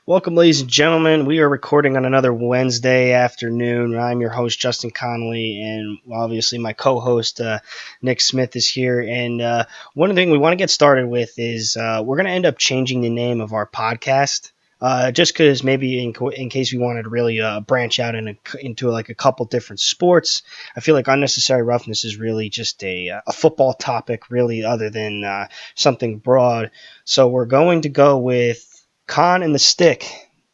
Welcome, ladies and gentlemen. We are recording on another Wednesday afternoon. I'm your host, Justin Connolly, and obviously my co-host, Nick Smith, is here. And one thing we want to get started with is we're going to end up changing the name of our podcast. Just because maybe in case we wanted to really branch out into like a couple different sports. I feel like unnecessary roughness is really just a football topic, really, other than something broad. So we're going to go with Conn and the Stick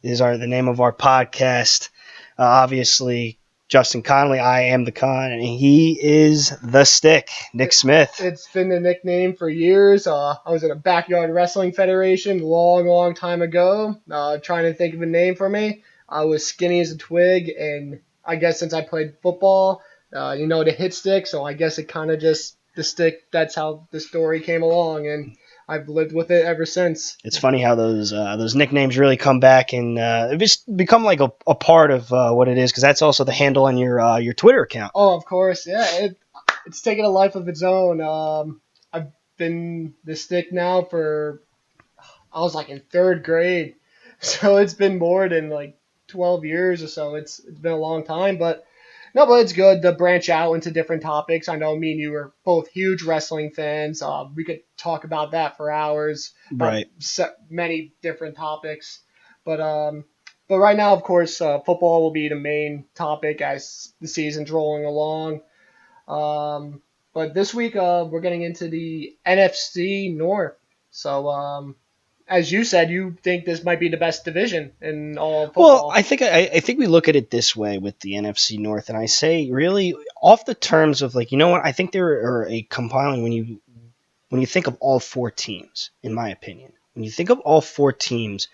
is the name of our podcast. Obviously, Justin Connolly, I am the Conn, and he is the Stick, Nick Smith. It's been the nickname for years. I was in a backyard wrestling federation long time ago, trying to think of a name for me. I was skinny as a twig, and I guess since I played football, the hit stick, so I guess it kind of just, the stick, that's how the story came along, and I've lived with it ever since. It's funny how those nicknames really come back and it's become like a part of what it is, because that's also the handle on your Twitter account. Oh, of course, yeah. It's taken a life of its own. I've been the Stick now I was like in third grade, so it's been more than like 12 years or so. It's been a long time, but it's good to branch out into different topics. I know me and you are both huge wrestling fans. We could talk about that for hours. Right. Many different topics. But right now, of course, football will be the main topic as the season's rolling along. But this week, we're getting into the NFC North. So, as you said, you think this might be the best division in all of football. Well, I think we look at it this way with the NFC North, and I say really off the terms of like, you know what? I think there are a compiling when you think of all four teams, in my opinion. When you think of all four teams,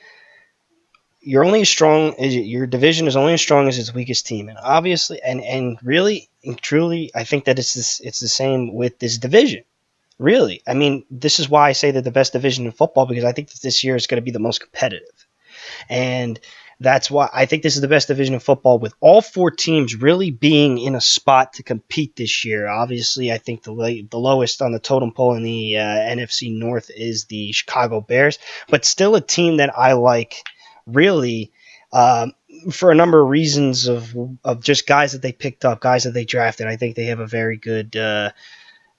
you're only as strong as your division is only as strong as its weakest team, and obviously, and really and truly, I think that it's the same with this division. Really, I mean, this is why I say they're the best division in football, because I think that this year is going to be the most competitive, and that's why I think this is the best division of football, with all four teams really being in a spot to compete this year. Obviously, I think the lowest on the totem pole in the NFC North is the Chicago Bears, but still a team that I like. Really, for a number of reasons of just guys that they picked up, guys that they drafted. I think they have a very good,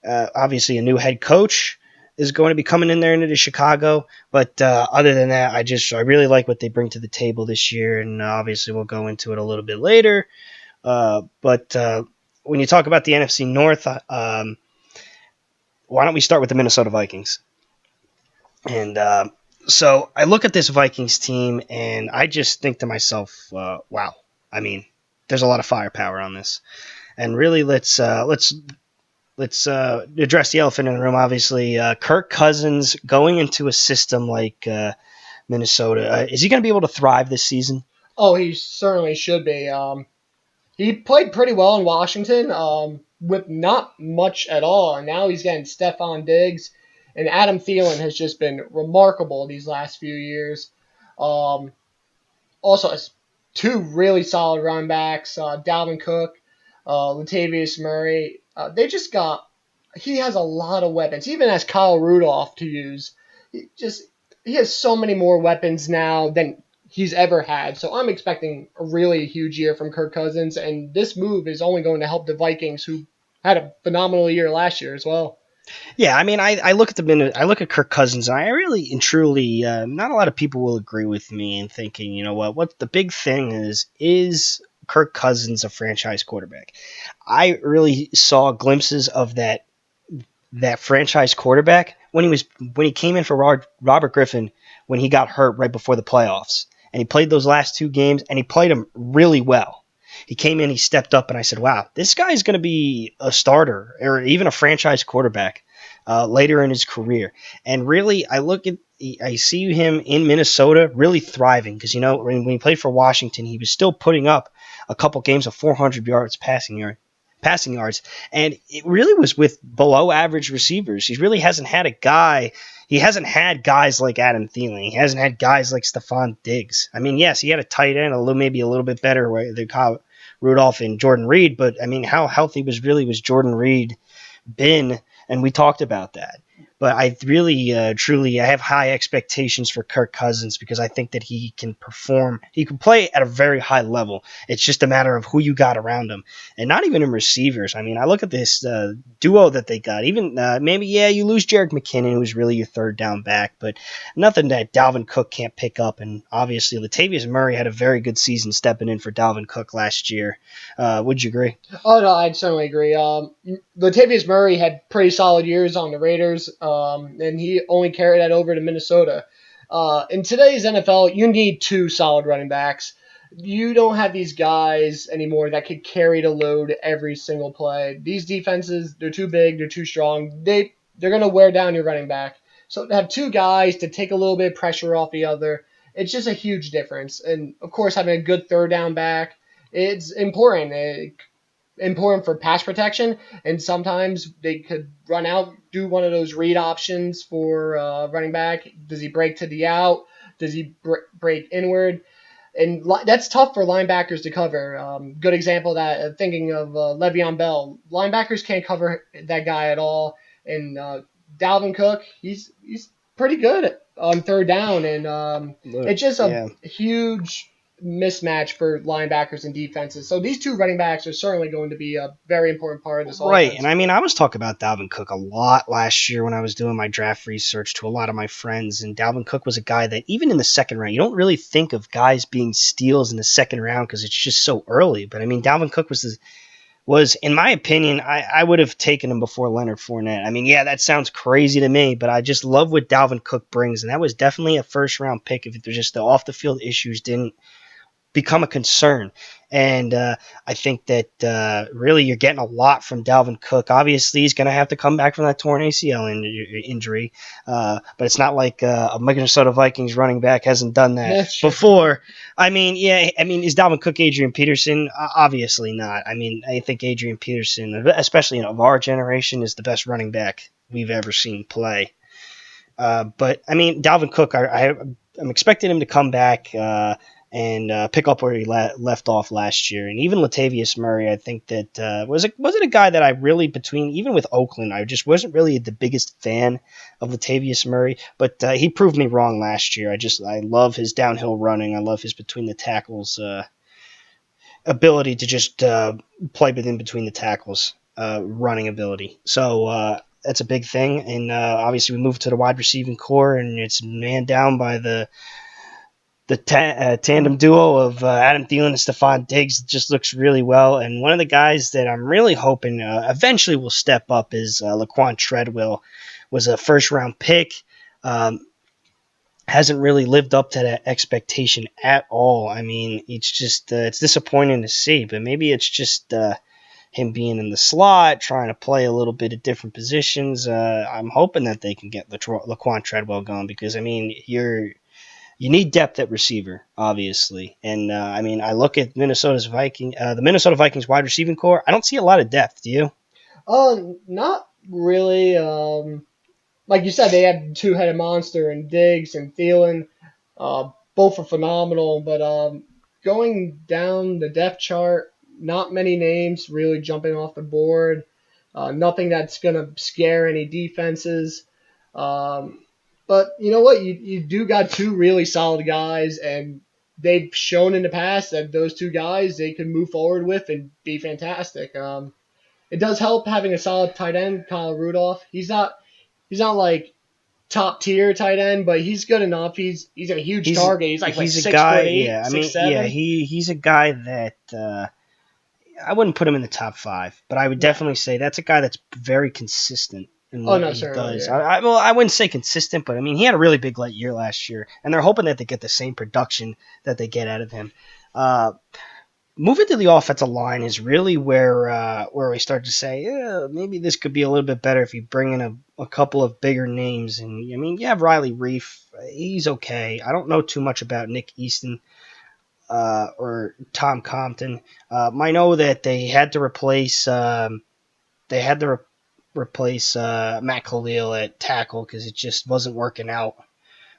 obviously a new head coach is going to be coming in there into Chicago. But other than that, I really like what they bring to the table this year, and obviously we'll go into it a little bit later. But when you talk about the NFC North, why don't we start with the Minnesota Vikings? And so I look at this Vikings team, and I just think to myself, wow. I mean, there's a lot of firepower on this. And really, let's address the elephant in the room. Obviously, Kirk Cousins going into a system like Minnesota, is he going to be able to thrive this season? Oh, he certainly should be. He played pretty well in Washington with not much at all, and now he's getting Stephon Diggs. And Adam Thielen has just been remarkable these last few years. Also, has two really solid running backs, Dalvin Cook, Latavius Murray. He has a lot of weapons. He even has Kyle Rudolph to use. He has so many more weapons now than he's ever had. So I'm expecting a really huge year from Kirk Cousins, and this move is only going to help the Vikings, who had a phenomenal year last year as well. Yeah, I mean, I look at Kirk Cousins, and I really and truly, not a lot of people will agree with me in thinking, you know what the big thing is Kirk Cousins a franchise quarterback? I really saw glimpses of that franchise quarterback when he came in for Robert Griffin when he got hurt right before the playoffs, and he played those last two games, and he played them really well. He came in, he stepped up, and I said, wow, this guy is going to be a starter or even a franchise quarterback later in his career. And really, I see him in Minnesota really thriving, because, you know, when he played for Washington, he was still putting up a couple games of 400 yards passing yards, and it really was with below average receivers. He really hasn't had guys like Adam Thielen. He hasn't had guys like Stephon Diggs. I mean, yes, he had a tight end, maybe a little bit better than Kyle Rudolph and Jordan Reed, but I mean, how healthy was Jordan Reed been? And we talked about that. But I really, truly, I have high expectations for Kirk Cousins because I think that he can perform. He can play at a very high level. It's just a matter of who you got around him, and not even in receivers. I mean, I look at this duo that they got. Even maybe, yeah, you lose Jerick McKinnon, who's really your third down back, but nothing that Dalvin Cook can't pick up. And obviously, Latavius Murray had a very good season stepping in for Dalvin Cook last year. Would you agree? Oh no, I'd certainly agree. Latavius Murray had pretty solid years on the Raiders, and he only carried that over to Minnesota. In today's NFL, you need two solid running backs. You don't have these guys anymore that could carry the load every single play. These defenses, they're too big, they're too strong. They're gonna wear down your running back. So to have two guys to take a little bit of pressure off the other, it's just a huge difference. And of course, having a good third down back, it's important. Important for pass protection, and sometimes they could run out, do one of those read options for running back. Does he break to the out? Does he break inward? And that's tough for linebackers to cover. Good example of that, thinking of Le'Veon Bell. Linebackers can't cover that guy at all. And Dalvin Cook, he's pretty good on third down, and Look, it's just a yeah. huge mismatch for linebackers and defenses. So these two running backs are certainly going to be a very important part of this Right, and offense. I mean, I was talking about Dalvin Cook a lot last year when I was doing my draft research to a lot of my friends, and Dalvin Cook was a guy that even in the second round, you don't really think of guys being steals in the second round because it's just so early. But I mean, Dalvin Cook was in my opinion, I would have taken him before Leonard Fournette. I mean, yeah, that sounds crazy to me, but I just love what Dalvin Cook brings, and that was definitely a first round pick if there's just the off the field issues didn't become a concern. And I think that really you're getting a lot from Dalvin Cook. Obviously, he's going to have to come back from that torn ACL injury, but it's not like a Minnesota Vikings running back hasn't done that That's true. before. I mean, yeah, I mean, is Dalvin Cook Adrian Peterson? Obviously not. I mean, I think Adrian Peterson, especially of our generation, is the best running back we've ever seen play. But I mean, Dalvin Cook, I'm expecting him to come back and pick up where he left off last year. And even Latavius Murray, I think that wasn't a guy that I really even with Oakland, I just wasn't really the biggest fan of Latavius Murray. But he proved me wrong last year. I love his downhill running. I love his between the tackles ability to just play within between the tackles running ability. So. That's a big thing, and obviously we moved to the wide receiving core, and it's man down by the tandem duo of Adam Thielen and Stephon Diggs just looks really well. And one of the guys that I'm really hoping eventually will step up is Laquan Treadwell. Was a first round pick. Hasn't really lived up to that expectation at all. I mean, it's just it's disappointing to see, but maybe it's just him being in the slot, trying to play a little bit of different positions. I'm hoping that they can get Laquan Treadwell going because, I mean, you need depth at receiver, obviously. And, I mean, I look at the Minnesota Vikings wide receiving core. I don't see a lot of depth. Do you? Not really. Like you said, they had two-headed monster and Diggs and Thielen. Both are phenomenal, but going down the depth chart, not many names really jumping off the board. Nothing that's going to scare any defenses. But you know what? You do got two really solid guys, and they've shown in the past that those two guys they can move forward with and be fantastic. It does help having a solid tight end, Kyle Rudolph. He's not like top tier tight end, but he's good enough. He's a huge target. He's like he's a six guy. foot eight, Yeah, I mean, 6'7". he's a guy that I wouldn't put him in the top five, but I would No. definitely say that's a guy that's very consistent in Oh what no, he certainly, does. yeah. Well, I wouldn't say consistent, but I mean, he had a really big light year last year, and they're hoping that they get the same production that they get out of him. Uh, Moving to the offensive line is really where we start to say, yeah, maybe this could be a little bit better if you bring in a couple of bigger names. And I mean, you have Riley Reef, he's okay. I don't know too much about Nick Easton or Tom Compton. I know that they had to replace Matt Khalil at tackle because it just wasn't working out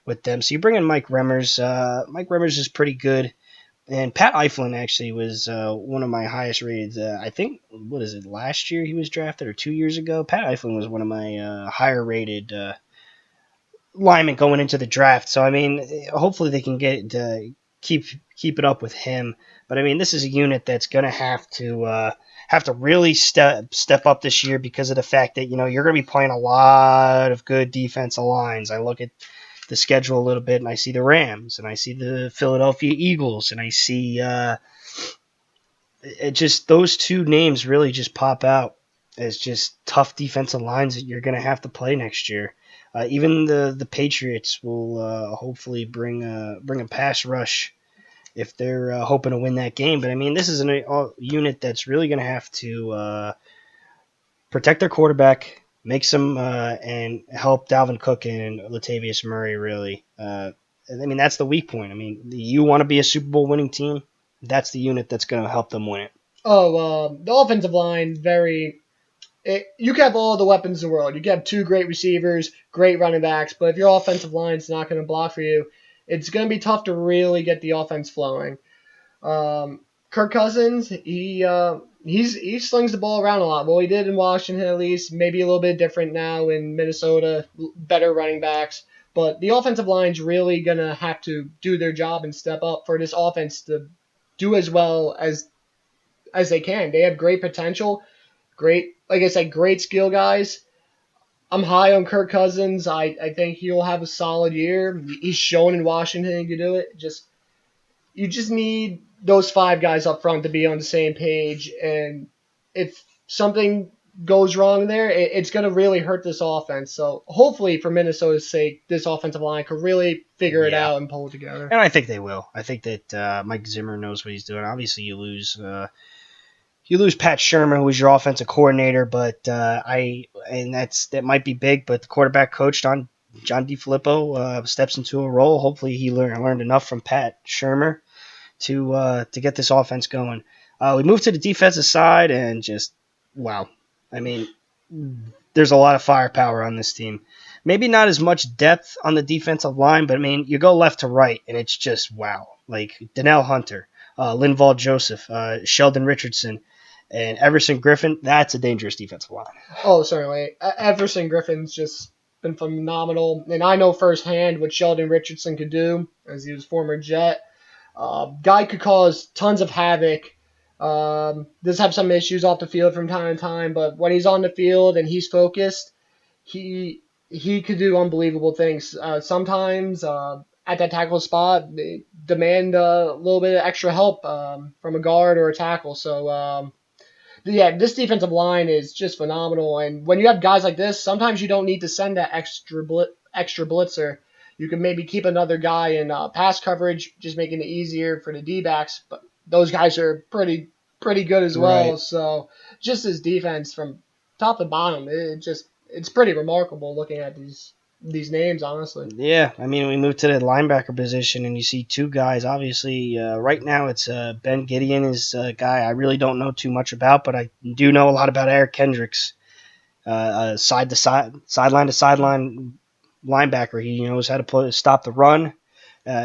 with them. So you bring in Mike Remmers. Mike Remmers is pretty good. And Pat Eiflin actually was one of my highest rated. I think, what is it, last year he was drafted or 2 years ago? Pat Eiflin was one of my higher rated linemen going into the draft. So, I mean, hopefully they can keep keep it up with him. But, I mean, this is a unit that's going to have to really step up this year because of the fact that, you're going to be playing a lot of good defensive lines. I look at the schedule a little bit, and I see the Rams, and I see the Philadelphia Eagles, and I see it just those two names really just pop out as just tough defensive lines that you're going to have to play next year. Even the Patriots will hopefully bring a pass rush if they're hoping to win that game. But I mean, this is a unit that's really going to have to protect their quarterback, make some and help Dalvin Cook and Latavius Murray really. I mean, that's the weak point. I mean, you want to be a Super Bowl winning team. That's the unit that's going to help them win it. Oh, the offensive line, you can have all the weapons in the world. You can have two great receivers, great running backs, but if your offensive line's not going to block for you, it's going to be tough to really get the offense flowing. Kirk Cousins, he slings the ball around a lot. Well, he did in Washington at least. Maybe a little bit different now in Minnesota. Better running backs, but the offensive line's really gonna have to do their job and step up for this offense to do as well as they can. They have great potential, like I said, great skill guys. I'm high on Kirk Cousins. I think he'll have a solid year. He's shown in Washington he can do it. You just need those five guys up front to be on the same page. And if something goes wrong there, it's going to really hurt this offense. So hopefully, for Minnesota's sake, this offensive line could really figure it out and pull it together. And I think they will. I think that Mike Zimmer knows what he's doing. Obviously, you lose Pat Shermer, who was your offensive coordinator, but that might be big. But the quarterback coach, John DeFilippo, steps into a role. Hopefully, he learned enough from Pat Shermer to get this offense going. We moved to the defensive side, and just wow. I mean, there's a lot of firepower on this team. Maybe not as much depth on the defensive line, but I mean, you go left to right, and it's just wow. Like Donnell Hunter, Linval Joseph, Sheldon Richardson, and Everson Griffin. That's a dangerous defensive line. Oh, certainly. Everson Griffin's just been phenomenal, and I know firsthand what Sheldon Richardson could do, as he was former Jet. Guy could cause tons of havoc. Does have some issues off the field from time to time, but when he's on the field and he's focused, he could do unbelievable things. Sometimes at that tackle spot, they demand a little bit of extra help from a guard or a tackle. So yeah, this defensive line is just phenomenal. And when you have guys like this, sometimes you don't need to send that extra blitzer. You can maybe keep another guy in pass coverage, just making it easier for the D-backs. But those guys are pretty good as well. Right. So just his defense from top to bottom, it's pretty remarkable looking at these names, honestly. Yeah, I mean, we moved to the linebacker position, and you see two guys. Obviously, right now it's Ben Gideon is a guy I really don't know too much about, but I do know a lot about Eric Kendricks, sideline to sideline linebacker. He knows how to stop the run.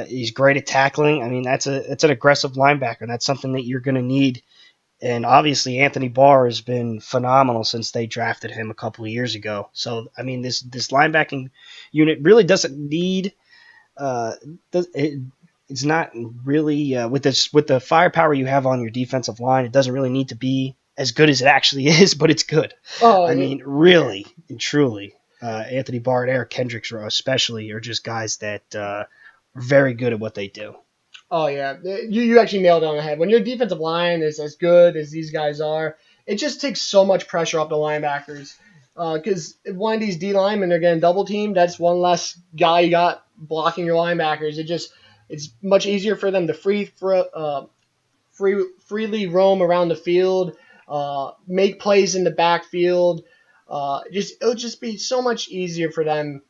He's great at tackling. I mean, it's an aggressive linebacker. That's something that you're going to need. And obviously, Anthony Barr has been phenomenal since they drafted him a couple of years ago. So, I mean, this linebacking unit really doesn't need. It's not really with the firepower you have on your defensive line. It doesn't really need to be as good as it actually is, but it's good. I mean, really and truly, Anthony Barr and Eric Kendricks, especially, are just guys that are very good at what they do. Oh, yeah. You actually nailed it on the head. When your defensive line is as good as these guys are, it just takes so much pressure off the linebackers. Because if one of these D linemen are getting double teamed, that's one less guy you got blocking your linebackers. It's much easier for them to freely roam around the field, make plays in the backfield. It'll just be so much easier for them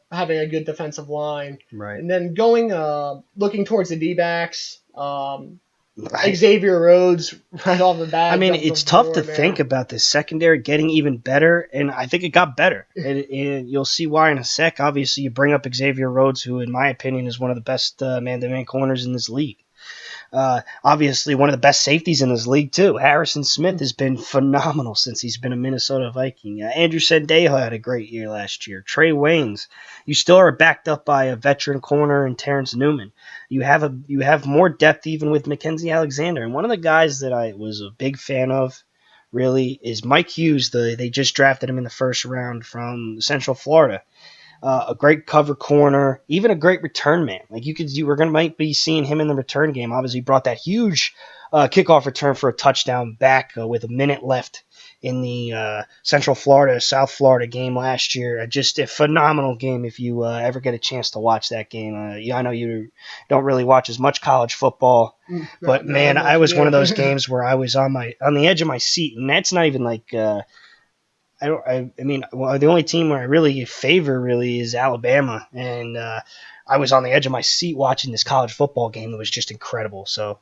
having a good defensive line. Right. And then looking towards the D-backs, Xavier Rhodes right off the bat. I mean, it's tough to think about this secondary getting even better, and I think it got better. and you'll see why in a sec. Obviously, you bring up Xavier Rhodes, who, in my opinion, is one of the best man-to-man corners in this league. Obviously, one of the best safeties in this league, too. Harrison Smith has been phenomenal since he's been a Minnesota Viking. Andrew Sendejo had a great year last year. Trey Waynes. You still are backed up by a veteran corner in Terrence Newman. You have more depth even with Mackenzie Alexander. And one of the guys that I was a big fan of, really, is Mike Hughes. They just drafted him in the first round from Central Florida. A great cover corner, even a great return man. Like might be seeing him in the return game. Obviously, he brought that huge kickoff return for a touchdown back with a minute left in the Central Florida, South Florida game last year. Just a phenomenal game. If you ever get a chance to watch that game, I know you don't really watch as much college football, but man, I was one of those games where I was on the edge of my seat, and that's not even like. The only team where I really favor really is Alabama, and I was on the edge of my seat watching this college football game that was just incredible. So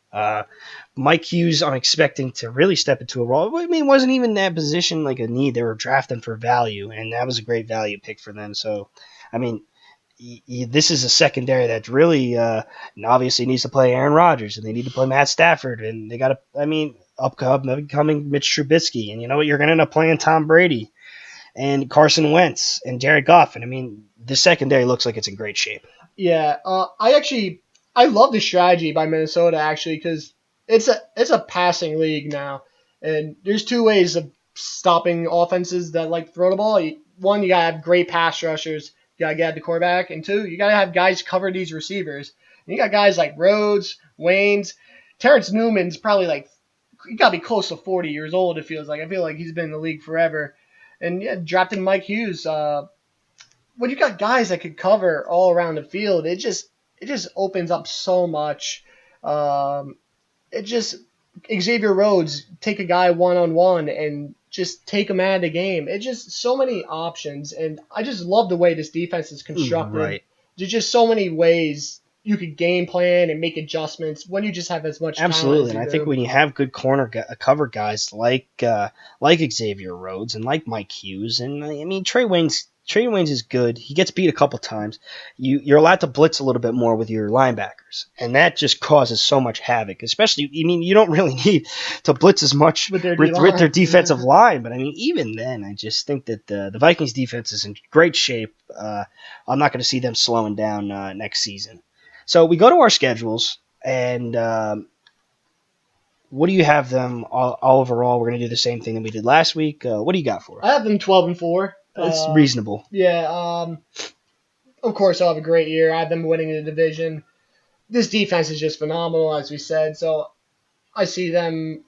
Mike Hughes, I'm expecting to really step into a role. I mean, it wasn't even that position like a need. They were drafting for value, and that was a great value pick for them. So, I mean, this is a secondary that really obviously needs to play Aaron Rodgers, and they need to play Matt Stafford, and they got to, upcoming Mitch Trubisky, and you know what? You're going to end up playing Tom Brady and Carson Wentz and Jared Goff, and I mean, the secondary looks like it's in great shape. Yeah, I love the strategy by Minnesota actually because it's a passing league now, and there's two ways of stopping offenses that like to throw the ball. One, you gotta have great pass rushers. You gotta get at the quarterback, and two, you gotta have guys cover these receivers. And you got guys like Rhodes, Waynes, Terrence Newman's probably like he got to be close to 40 years old. It feels like I feel like he's been in the league forever. And yeah, drafting Mike Hughes. When you got guys that could cover all around the field, it just opens up so much. It just Xavier Rhodes take a guy one-on-one and just take him out of the game. It's just so many options, and I just love the way this defense is constructed. Right. There's just so many ways you could game plan and make adjustments when you just have as much Absolutely, talent. and I think when you have good cover guys like Xavier Rhodes and like Mike Hughes, and I mean Trey Waynes is good. He gets beat a couple times. You're allowed to blitz a little bit more with your linebackers, and that just causes so much havoc. Especially, I mean, you don't really need to blitz as much with their defensive line, but I mean, even then, I just think that the Vikings defense is in great shape. I'm not going to see them slowing down next season. So we go to our schedules, and what do you have them all overall? We're going to do the same thing that we did last week. What do you got for us? I have them 12-4. That's reasonable. Yeah. Of course, I'll have a great year. I have them winning the division. This defense is just phenomenal, as we said. So I see them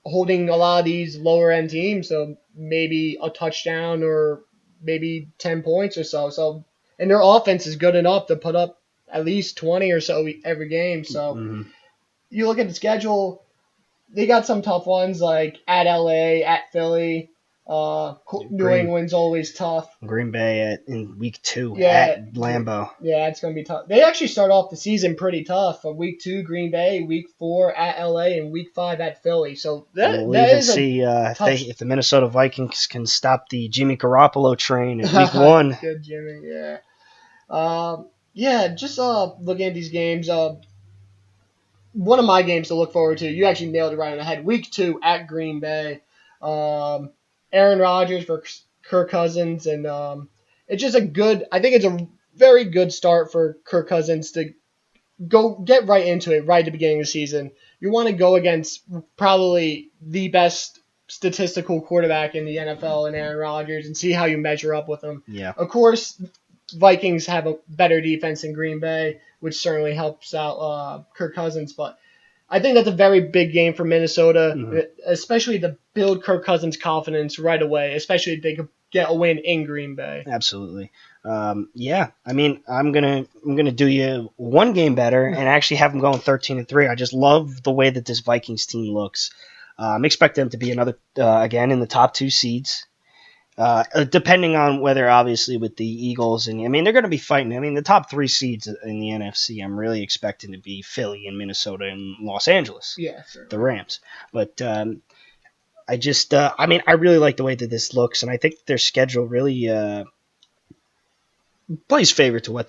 holding a lot of these lower end teams. So maybe a touchdown or maybe 10 points or so. So and their offense is good enough to put up at least 20 or so every game. So you look at the schedule, they got some tough ones like at LA, at Philly. New England's always tough. Green Bay in week 2 at Lambeau. Yeah, it's going to be tough. They actually start off the season pretty tough. Week 2, Green Bay. Week 4 at LA, and Week 5 at Philly. So we'll even see if the Minnesota Vikings can stop the Jimmy Garoppolo train at Week 1. Good Jimmy, yeah. Just looking at these games. One of my games to look forward to. You actually nailed it right on the head. Week 2 at Green Bay. Aaron Rodgers for Kirk Cousins, and it's just I think it's a very good start for Kirk Cousins to go get right into it right at the beginning of the season. You want to go against probably the best statistical quarterback in the NFL in Aaron Rodgers and see how you measure up with him. Yeah. Of course, Vikings have a better defense in Green Bay, which certainly helps out Kirk Cousins, but I think that's a very big game for Minnesota, especially to build Kirk Cousins' confidence right away, especially if they could get a win in Green Bay. Absolutely. I mean, I'm gonna do you one game better and actually have them going 13-3. I just love the way that this Vikings team looks. I'm expecting them to be another again in the top 2 seeds. Depending on whether, obviously, with the Eagles, and I mean, they're going to be fighting. I mean, the top 3 seeds in the NFC, I'm really expecting to be Philly and Minnesota and Los Angeles. Yeah, sure. The Rams. But I really like the way that this looks, and I think their schedule really plays favor to what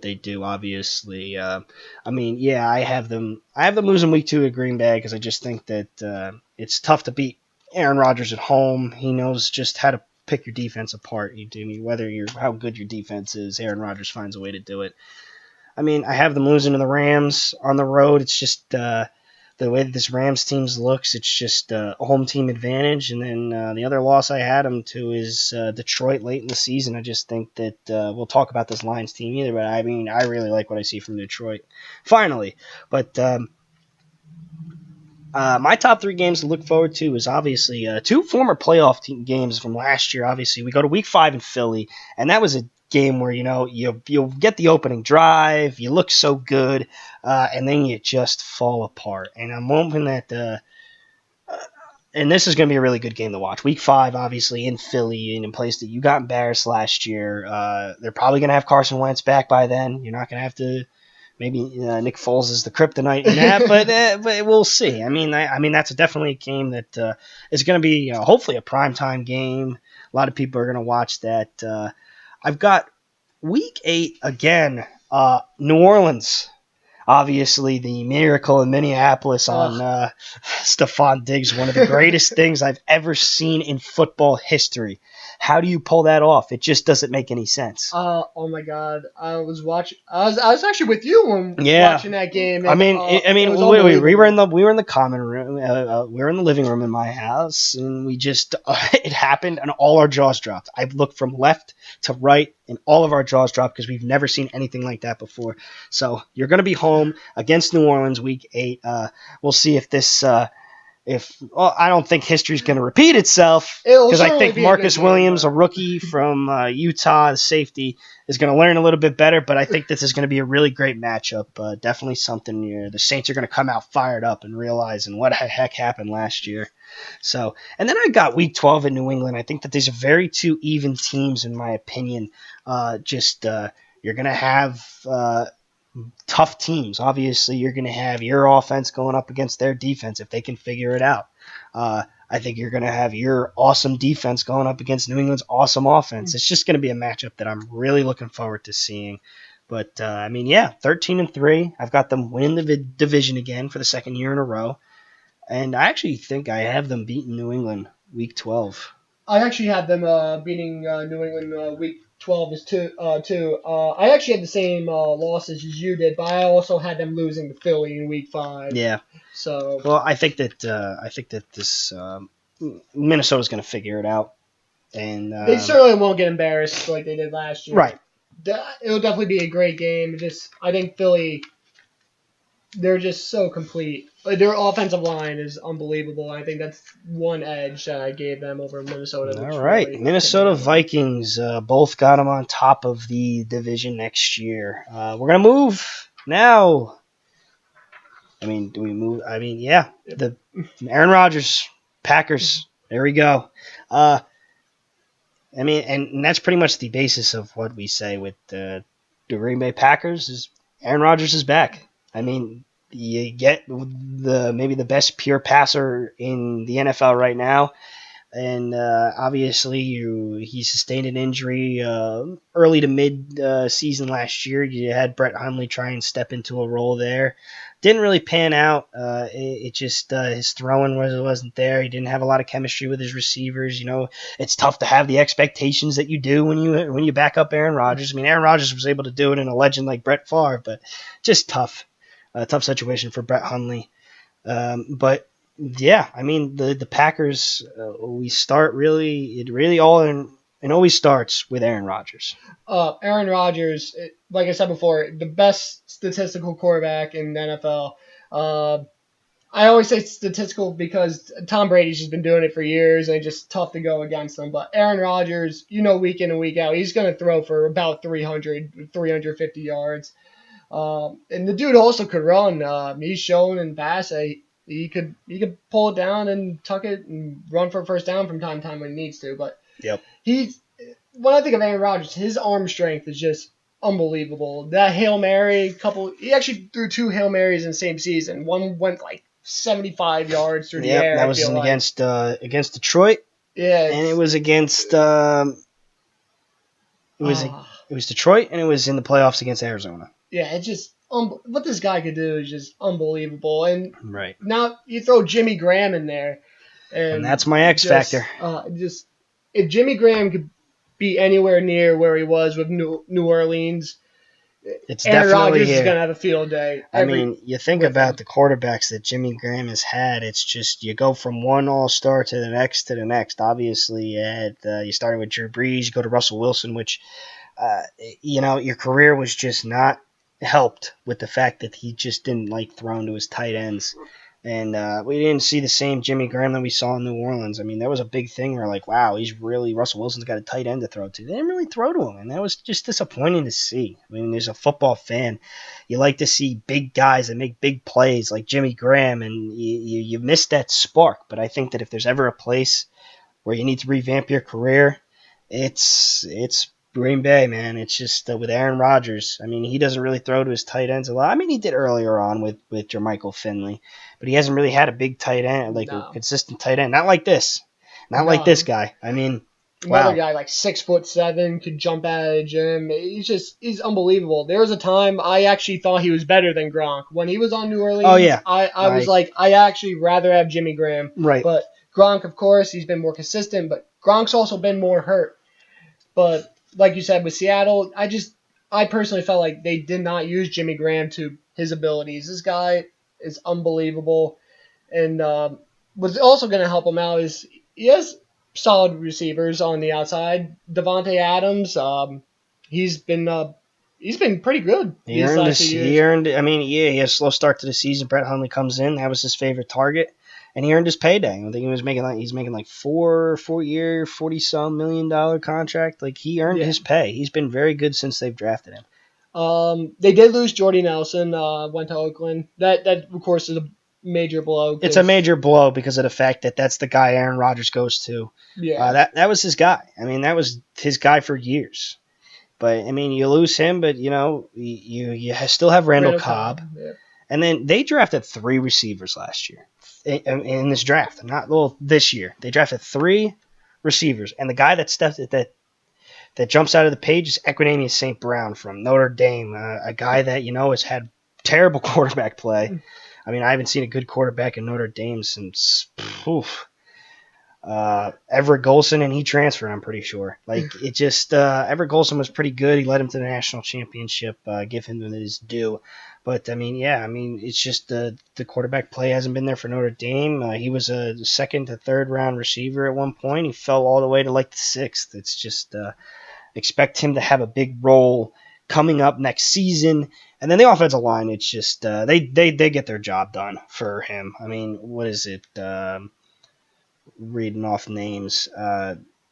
they do. Obviously, I mean, yeah, I have them. I have them losing week 2 at Green Bay because I just think that it's tough to beat Aaron Rodgers at home. He knows just how to pick your defense apart. You do whether you're how good your defense is. Aaron Rodgers finds a way to do it. I mean, I have them losing to the Rams on the road. It's just the way that this Rams teams looks. It's just a home team advantage. And then the other loss I had them to is Detroit late in the season. I just think that we'll talk about this Lions team either, but I mean, I really like what I see from Detroit. Finally, but. My top 3 games to look forward to is obviously 2 former playoff team games from last year. Obviously, we go to Week 5 in Philly, and that was a game where you'll get the opening drive, you look so good, and then you just fall apart. And I'm hoping that, and this is going to be a really good game to watch. Week 5, obviously in Philly, in a place that you got embarrassed last year. They're probably going to have Carson Wentz back by then. You're not going to have to. Maybe Nick Foles is the kryptonite in that, but we'll see. I mean that's definitely a game that is going to be hopefully a primetime game. A lot of people are going to watch that. I've got Week 8 again. New Orleans, obviously the miracle in Minneapolis on Stephon Diggs, one of the greatest things I've ever seen in football history. How do you pull that off? It just doesn't make any sense. Oh my God! I was watching. I was actually with you when watching that game. And, it was we were in the common room. We were in the living room in my house, and we just it happened, and all our jaws dropped. I looked from left to right, and all of our jaws dropped because we've never seen anything like that before. So you're going to be home against New Orleans Week 8. We'll see if this. I don't think history's going to repeat itself because I think Marcus Williams, a rookie from Utah, the safety, is going to learn a little bit better. But I think this is going to be a really great matchup. Definitely something the Saints are going to come out fired up and realizing what the heck happened last year. So, and then I got Week 12 in New England. I think that these are very 2 even teams in my opinion. You're going to have tough teams. Obviously, you're going to have your offense going up against their defense if they can figure it out. I think you're going to have your awesome defense going up against New England's awesome offense. It's just going to be a matchup that I'm really looking forward to seeing. But 13-3. I've got them winning the division again for the second year in a row, and I actually think I have them beating New England Week 12. I actually had them beating New England Week 12 is too. I actually had the same losses as you did, but I also had them losing to Philly in Week 5. Yeah. So. Well, I think that this Minnesota's going to figure it out, and they certainly won't get embarrassed like they did last year. Right. It'll definitely be a great game. I think Philly. They're just so complete. Their offensive line is unbelievable. I think that's one edge that I gave them over Minnesota. All right. Really Minnesota Vikings both got them on top of the division next year. We're going to move now. Do we move? Yeah. The Aaron Rodgers, Packers. There we go. And that's pretty much the basis of what we say with the Green Bay Packers is Aaron Rodgers is back. You get maybe the best pure passer in the NFL right now, and obviously he sustained an injury early to mid season last year. You had Brett Hundley try and step into a role there. Didn't really pan out. It just his throwing wasn't there. He didn't have a lot of chemistry with his receivers. It's tough to have the expectations that you do when you back up Aaron Rodgers. Aaron Rodgers was able to do it in a legend like Brett Favre, but just tough. A tough situation for Brett Hundley. But yeah, the Packers, we start it always starts with Aaron Rodgers. Aaron Rodgers, like I said before, the best statistical quarterback in the NFL. I always say statistical because Tom Brady's just been doing it for years and it's just tough to go against him. But Aaron Rodgers, week in and week out, he's going to throw for about 350 yards. And the dude also could run. He's shown in pass he could pull it down and tuck it and run for a first down from time to time when he needs to. But yep. When I think of Aaron Rodgers, his arm strength is just unbelievable. That Hail Mary he actually threw 2 Hail Marys in the same season. One went like 75 yards through the air. That was against Detroit. Yeah. And it was against It was Detroit, and it was in the playoffs against Arizona. Yeah, it's just what this guy could do is just unbelievable. And Right. now you throw Jimmy Graham in there, And and that's my X factor. just if Jimmy Graham could be anywhere near where he was with New Orleans, It's Aaron definitely Rodgers is here. gonna have a field day I mean, you think with about him. the quarterbacks that Jimmy Graham has had. It's just you go from one All-Star to the next to the next. Obviously, you started with Drew Brees, you go to Russell Wilson, which uh, your career was just not helped with the fact that he just didn't like throwing to his tight ends. And we didn't see the same Jimmy Graham that we saw in New Orleans. I mean, that was a big thing. We're like, wow, Russell Wilson's got a tight end to throw to. They didn't really throw to him, and that was just disappointing to see. I mean, as a football fan, you like to see big guys that make big plays like Jimmy Graham, and you miss that spark. But I think that if there's ever a place where you need to revamp your career, it's Green Bay, man. It's just with Aaron Rodgers. I mean, he doesn't really throw to his tight ends a lot. I mean, he did earlier on with Jermichael Finley, but he hasn't really had a big tight end, like a No, consistent tight end. Not like this. Not like this no. guy. I mean, Another wow. guy like 6'7" could jump out of the gym. He's unbelievable. There was a time I actually thought he was better than Gronk. When he was on New Oh Orleans, yeah, I was I like, I actually rather have Jimmy Graham. right. But Gronk, of course, he's been more consistent, but Gronk's also been more hurt. But like you said with Seattle, I personally felt like they did not use Jimmy Graham to his abilities. This guy is unbelievable, and what's also going to help him out is he has solid receivers on the outside. Devontae Adams, he's been pretty good He these earned last few this. He years. earned. I mean, yeah, he had a slow start to the season. Brett Hundley comes in. That was his favorite target, and he earned his payday. I think he's making like four year, $40-some million contract. Like he earned Yeah. his pay. He's been very good since they've drafted him. They did lose Jordy Nelson. Went to Oakland. That of course is a major blow. It's a 'Cause, major blow because of the fact that that's the guy Aaron Rodgers goes to. yeah, That was his guy. I mean, that was his guy for years. But I mean, you lose him, but you still have Randall Randall Cobb. Cobb. Yeah. And then they drafted 3 receivers last year in this draft. This year they drafted 3 receivers, and the guy that jumps out of the page is Equanimeous St. Brown from Notre Dame, a guy that has had terrible quarterback play. I mean, I haven't seen a good quarterback in Notre Dame since Everett Golson, and he transferred, I'm pretty sure. Like, it just, Everett Golson was pretty good. He led him to the national championship, give him his due. But, I mean, yeah, it's just the quarterback play hasn't been there for Notre Dame. He was a second to third round receiver at one point. He fell all the way to like the sixth. It's just, expect him to have a big role coming up next season. And then the offensive line, it's just, they get their job done for him. I mean, what is it? Reading off names.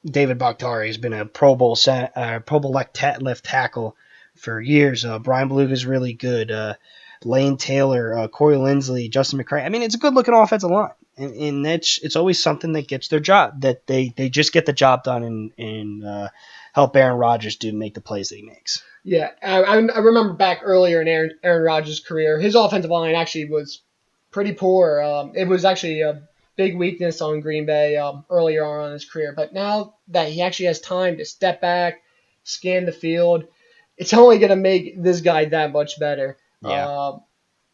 David Bakhtiari has been a Pro Bowl left tackle for years. Brian Beluga's really good. Lane Taylor, Corey Linsley, Justin McCray. I mean, it's a good looking offensive line, and it's always something that gets their job. That they just get the job done and help Aaron Rodgers make the plays that he makes. Yeah, I remember back earlier in Aaron Rodgers' career, his offensive line actually was pretty poor. It was actually a big weakness on Green Bay earlier on in his career. But now that he actually has time to step back, scan the field, it's only going to make this guy that much better. Yeah.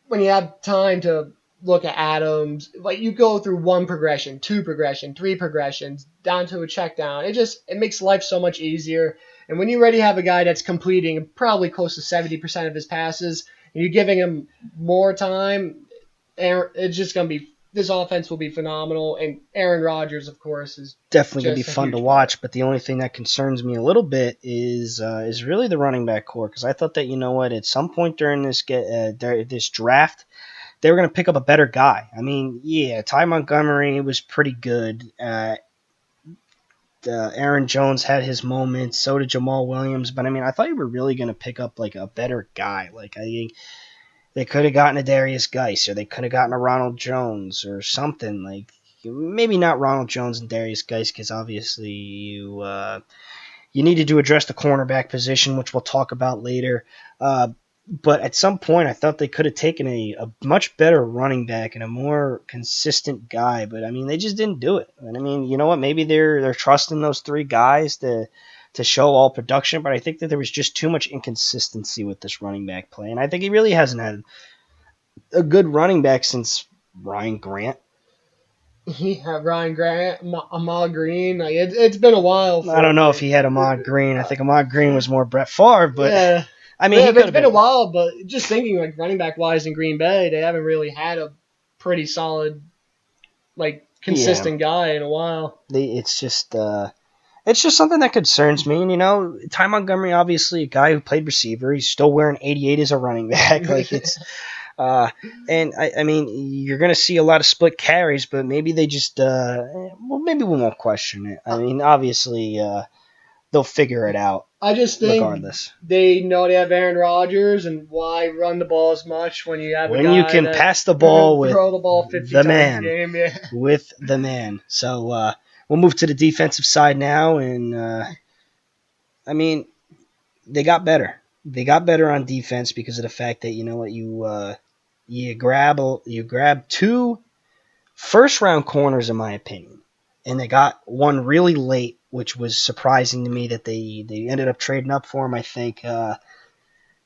When you have time to look at Adams, like you go through 1 progression, 2 progression, 3 progressions, down to a check down. It makes life so much easier. And when you already have a guy that's completing probably close to 70% of his passes, and you're giving him more time, it's just going to be this offense will be phenomenal. And Aaron Rodgers, of course, is definitely going to be just a fun to huge watch. But the only thing that concerns me a little bit is really the running back core, because I thought that at some point during this draft they were going to pick up a better guy. I mean, yeah, Ty Montgomery was pretty good. Aaron Jones had his moments. So did Jamal Williams. But I mean, I thought you were really going to pick up like a better guy. Like I think they could have gotten a Darius Geis, or they could have gotten a Ronald Jones, or something like. Maybe not Ronald Jones and Darius Geis, because obviously you needed to address the cornerback position, which we'll talk about later. But at some point, I thought they could have taken a much better running back and a more consistent guy. But I mean, they just didn't do it. And I mean, you know what? Maybe they're trusting those 3 guys to to show all production, but I think that there was just too much inconsistency with this running back play, and I think he really hasn't had a good running back since Ryan Grant. Yeah, Ryan Grant, Ahmad Green. Like it's been a while I for don't know if he had Ahmad Green. I think Ahmad Green was more Brett Favre, but yeah. I mean, Yeah, he but could it's have been a been. while. But just thinking like running back wise in Green Bay, they haven't really had a pretty solid, like Yeah, consistent guy in a while. it's just something that concerns me. And Ty Montgomery, obviously a guy who played receiver, he's still wearing 88 as a running back. Like it's Uh, and I mean, you're going to see a lot of split carries, but maybe they just, well, maybe we won't question it. I mean, obviously, they'll figure it out I just think regardless. they know they have Aaron Rodgers, and why run the ball as much when you have a When you guy can that pass the ball with throw the ball 50 the times a man, game? Yeah. So we'll move to the defensive side now, and I mean, they got better. They got better on defense because of the fact that you know what you grab two first round corners, in my opinion, and they got one really late, which was surprising to me that they ended up trading up for him. I think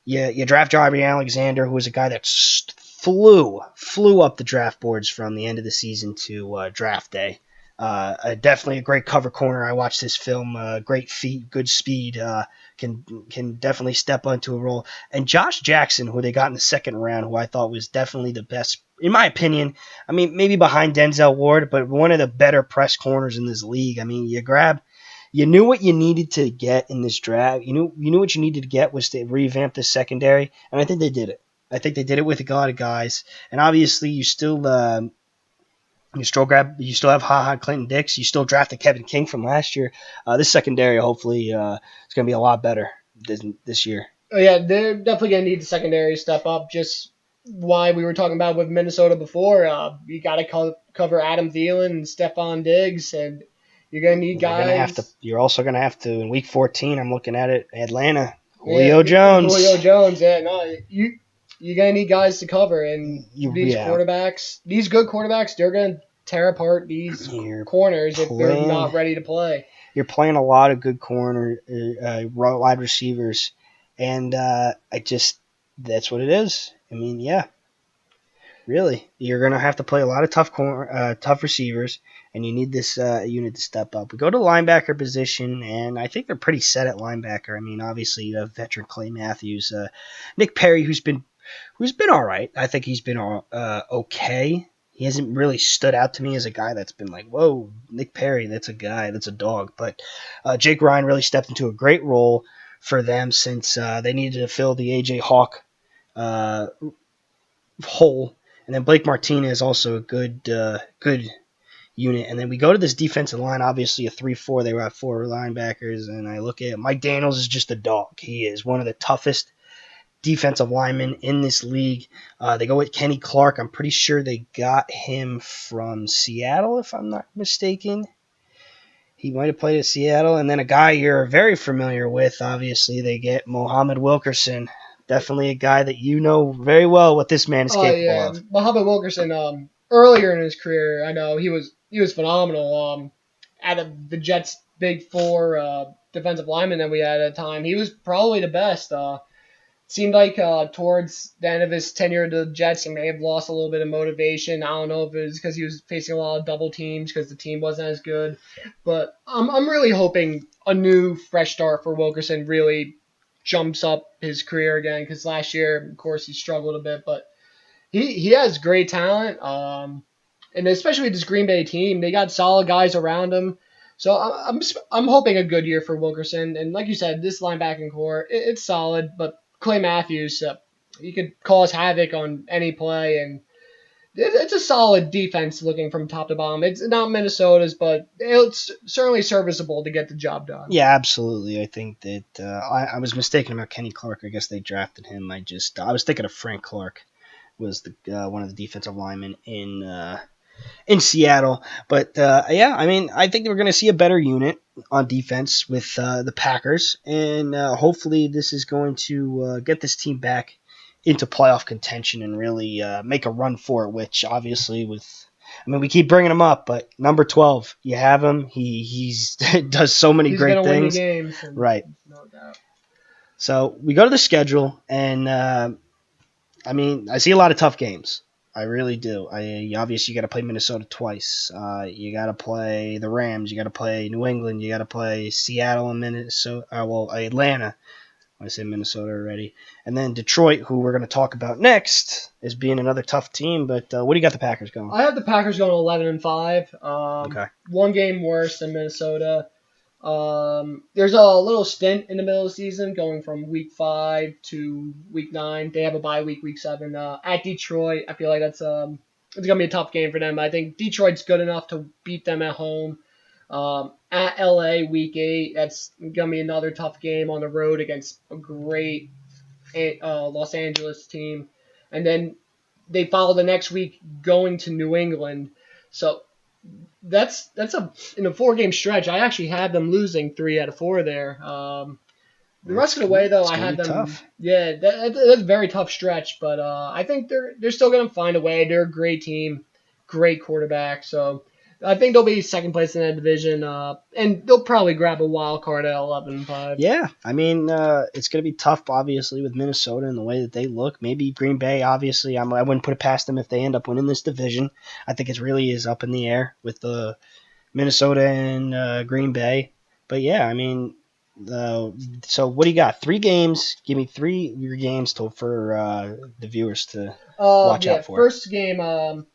you draft Jair Alexander, who was a guy that flew up the draft boards from the end of the season to draft day. Definitely a great cover corner. I watched his film. Great feet, good speed. Can definitely step onto a role. And Josh Jackson, who they got in the second round, who I thought was definitely the best, in my opinion. I mean, maybe behind Denzel Ward, but one of the better press corners in this league. I mean, you knew what you needed to get in this draft. You knew what you needed to get was to revamp the secondary, and I think they did it. I think they did it with a lot of guys, and obviously you still have Ha Ha Clinton Dix. You still drafted Kevin King from last year. This secondary hopefully is going to be a lot better this year. Oh, yeah, they're definitely gonna need the secondary step up. Just why we were talking about with Minnesota before. You got to cover Adam Thielen and Stephon Diggs, and you're gonna need You're gonna have to. guys. You're also going to have to in Week 14. I'm looking at it. Atlanta, Yeah, Julio Julio Jones. Jones. Yeah, no, you're gonna need guys to cover, and these Yeah, quarterbacks, these good quarterbacks, they're gonna tear apart these you're corners if they're playing. not ready to play. You're playing a lot of good corner wide receivers, and I just that's what it is. I mean, yeah, really, you're gonna have to play a lot of tough receivers, and you need this unit to step up. We go to the linebacker position, and I think they're pretty set at linebacker. I mean, obviously you have veteran Clay Matthews, Nick Perry, who's been all right. I think he's been okay. He hasn't really stood out to me as a guy that's been like, whoa, Nick Perry, that's a guy, that's a dog. But Jake Ryan really stepped into a great role for them since they needed to fill the AJ Hawk uh, hole. And then Blake Martinez also a good unit. And then we go to this defensive line, obviously a 3-4. They were at four linebackers. And I look at Mike Daniels is just a dog. He is one of the toughest defensive linemen in this league. They go with Kenny Clark. I'm pretty sure they got him from Seattle, if I'm not mistaken. He might have played at Seattle. And then a guy you're very familiar with, obviously, they get Mohammed Wilkerson. Definitely a guy that you know very well what this man is Oh capable yeah, of. Muhammad Wilkerson. Earlier in his career, I know he was phenomenal. Out of the Jets' big four defensive linemen that we had at the time, he was probably the best. Seemed like towards the end of his tenure at the Jets, he may have lost a little bit of motivation. I don't know if it was because he was facing a lot of double teams because the team wasn't as good. But I'm really hoping a new fresh start for Wilkerson really jumps up his career again because last year, of course, he struggled a bit, but he has great talent. And especially with this Green Bay team, they got solid guys around him. So I'm hoping a good year for Wilkerson. And like you said, this linebacking core it's solid, but Clay Matthews he could cause havoc on any play, and it's a solid defense looking from top to bottom. It's not Minnesota's, but it's certainly serviceable to get the job done. Yeah, absolutely. I think that I was mistaken about Kenny Clark. I guess they drafted him. I was thinking of Frank Clark was the one of the defensive linemen in Seattle. But yeah, I mean, I think we're going to see a better unit on defense with the Packers, and hopefully this is going to get this team back into playoff contention and really make a run for it. Which obviously with I mean, we keep bringing him up, but number 12, you have him. He's does so many He's great gonna win you things. games, and Right. no doubt. So we go to the schedule, and I mean, I see a lot of tough games. I really do. Obviously you got to play Minnesota twice. You got to play the Rams. You got to play New England. You got to play Seattle and Minnesota. Atlanta. I say Minnesota already, and then Detroit, who we're going to talk about next, is being another tough team. But what do you got the Packers going? I have the Packers going 11-5. Okay. One game worse than Minnesota. There's a little stint in the middle of the season going from week 5 to week 9. They have a bye week, week 7. At Detroit, I feel like it's gonna be a tough game for them. I think Detroit's good enough to beat them at home. At LA, week 8, that's gonna be another tough game on the road against a great Los Angeles team, and then they follow the next week going to New England. So that's a in a 4 game stretch. I actually had them losing 3 out of 4 there. The rest of the way though, I had them. Tough. Yeah, that's a very tough stretch, but I think they're still gonna find a way. They're a great team, great quarterback. So I think they'll be second place in that division, and they'll probably grab a wild card at 11-5. Yeah, I mean, it's going to be tough, obviously, with Minnesota and the way that they look. Maybe Green Bay, obviously, I wouldn't put it past them if they end up winning this division. I think it really is up in the air with the Minnesota and Green Bay. But yeah, I mean, so what do you got? 3 games. Give me 3 of your games for the viewers to watch out for. First game,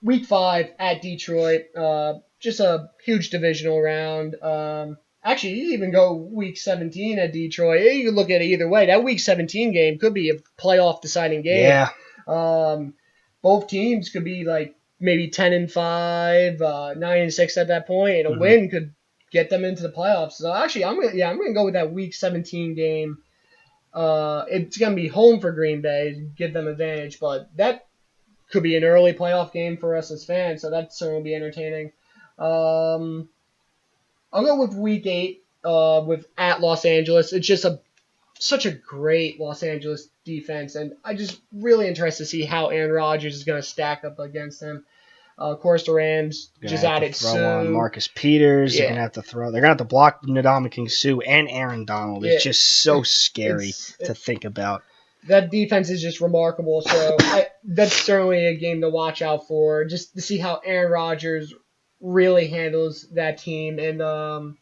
week 5 at Detroit. Just a huge divisional round. Actually, you even go week 17 at Detroit. You can look at it either way. That week 17 game could be a playoff deciding game. Yeah. Both teams could be like maybe 10-5, 9-6 at that point, and a win could get them into the playoffs. So actually, I'm gonna go with that week 17 game. It's gonna be home for Green Bay, give them advantage, but that could be an early playoff game for us as fans, so that certainly will be entertaining. I'll go with week 8 with at Los Angeles. It's just such a great Los Angeles defense, and I just really interested to see how Aaron Rodgers is going to stack up against them. Of course, the Rams just added Sue. On Marcus Peters. Yeah. They're gonna have to throw. They're gonna have to block Ndamukong Suh and Aaron Donald. It's just so scary to think about. That defense is just remarkable. So that's certainly a game to watch out for, just to see how Aaron Rodgers really handles that team. And